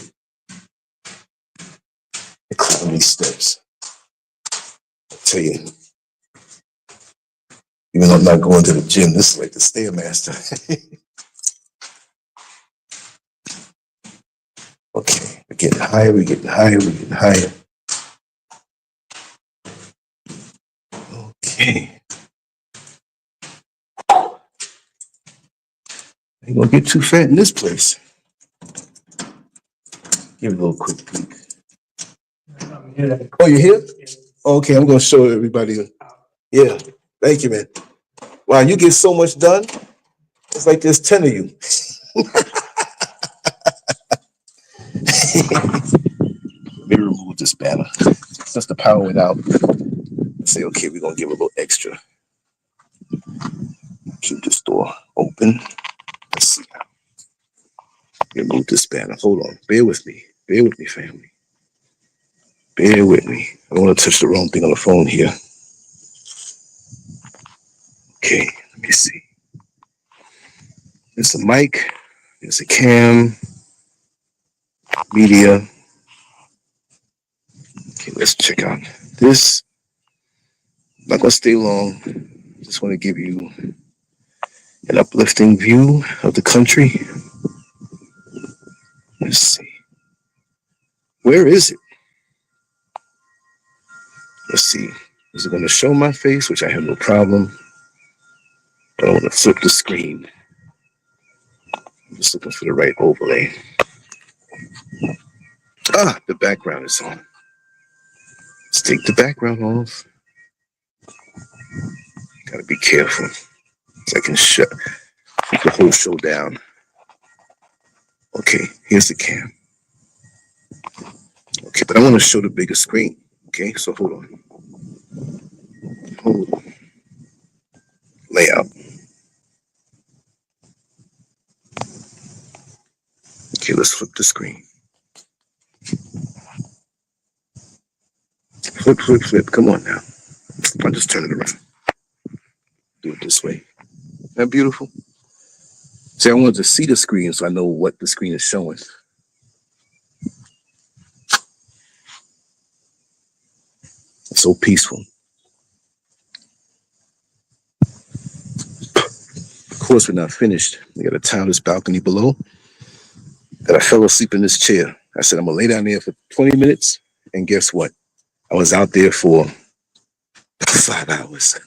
The climb these steps. I tell you, even though I'm not going to the gym, this is like the Stairmaster. Okay, we're getting higher, we're getting higher, we're getting higher. Okay. Ain't gonna get too fat in this place. Give it a little quick peek. Oh, you're here? Okay, I'm gonna show everybody. Yeah, thank you, man. Wow, you get so much done. It's like there's 10 of you. Let me remove this banner. Since the power went out, let's say, okay, we're gonna give a little extra. Keep this door open. Let's see. Remove this banner. Hold on. Bear with me. Bear with me, family. Bear with me. I don't want to touch the wrong thing on the phone here. Okay, let me see. There's a mic. There's a cam. Media. Okay, let's check out this. I'm not going to stay long. Just want to give you an uplifting view of the country. Let's see. Where is it? Let's see. Is it going to show my face, which I have no problem? I want to flip the screen. I'm just looking for the right overlay. Ah, the background is on. Let's take the background off. Gotta be careful, so I can shut the whole show down. Okay, here's the cam. Okay, but I want to show the bigger screen. Okay, so hold on. Hold on. Layout. Okay, let's flip the screen. Flip, flip, flip. Come on now. I'll just turn it around. Do it this way. Isn't that beautiful? See, I wanted to see the screen so I know what the screen is showing. It's so peaceful. Of course, we're not finished. We got to tile this balcony below. That I fell asleep in this chair. I said, I'm going to lay down there for 20 minutes. And guess what? I was out there for 5 hours.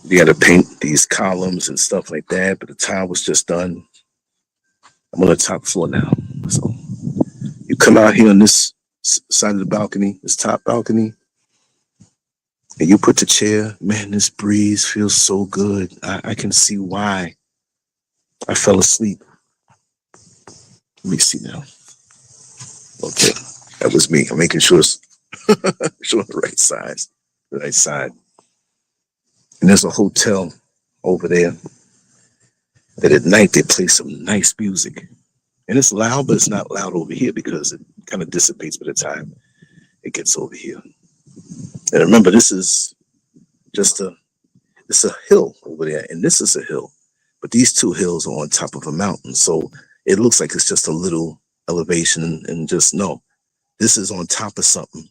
We had to paint these columns and stuff like that, but the tile was just done. I'm on the top floor now. So you come out here on this side of the balcony, this top balcony, and you put the chair, man, this breeze feels so good. I can see why I fell asleep. Let me see now. Okay, that was me. I'm making sure it's showing the right size, the right side. And there's a hotel over there that at night they play some nice music. And it's loud, but it's not loud over here because it kind of dissipates by the time it gets over here. And remember, this is just it's a hill over there, and this is a hill. But these two hills are on top of a mountain. So it looks like it's just a little elevation and just no, this is on top of something.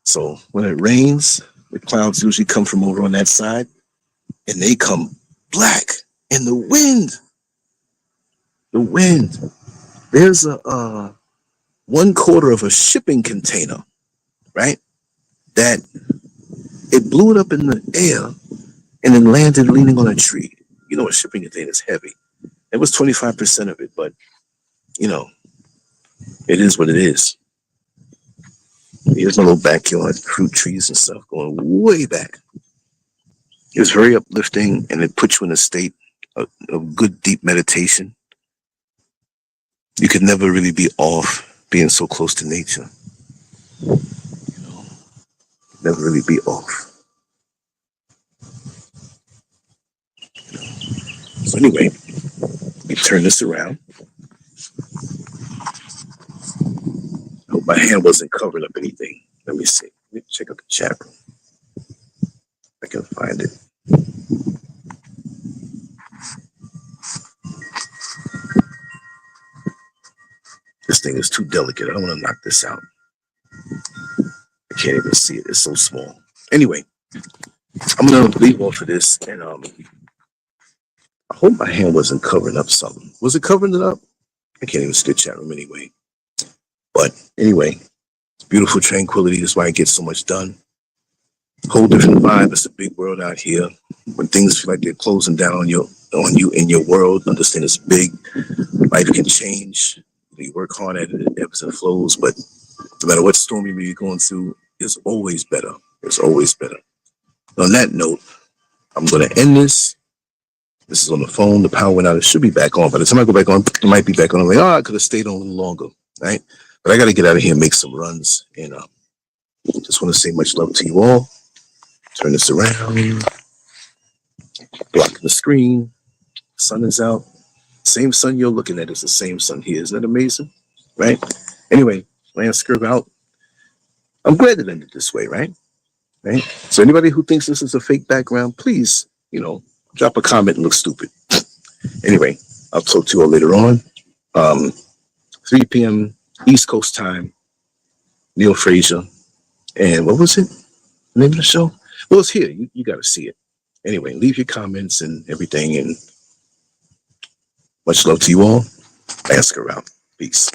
So when it rains, the clouds usually come from over on that side, and they come black in the wind. The wind. There's a 1/4 of a shipping container, right? That it blew it up in the air and then landed leaning on a tree. You know, a shipping container is heavy. It was 25% of it, but you know, it is what it is. Here's my little backyard, fruit trees and stuff going way back. It was very uplifting, and it puts you in a state of good, deep meditation. You could never really be off being so close to nature. You know, never really be off. So anyway, we turn this around. I hope my hand wasn't covering up anything. Let me see. Let me check out the chat room. I can find it. This thing is too delicate. I don't want to knock this out. I can't even see it. It's so small. Anyway, I'm gonna leave off of this, and I hope my hand wasn't covering up something. Was it covering it up? I can't even see the chat room anyway. But anyway, beautiful tranquility. That's why I get so much done. Whole different vibe. It's a big world out here. When things feel like they're closing down on you in your world, understand it's big. Life can change. You work hard at it. It ebbs and flows. But no matter what storm you may be going through, it's always better. It's always better. On that note, I'm going to end this. This is on the phone. The power went out. It should be back on. By the time I go back on, it might be back on. I'm like, I could have stayed on a little longer, right? But I got to get out of here and make some runs. And just want to say much love to you all. Turn this around. Blocking the screen. Sun is out. Same sun you're looking at is the same sun here. Isn't that amazing? Right? Anyway, Lancescurv out. I'm glad it ended this way, right? Right? So anybody who thinks this is a fake background, please, drop a comment and look stupid. Anyway, I'll talk to you all later on. 3 p.m. East Coast time. Neil Frazier. And what was it? The name of the show? Well, it's here. You got to see it. Anyway, leave your comments and everything. And much love to you all. Lancescurv out. Peace.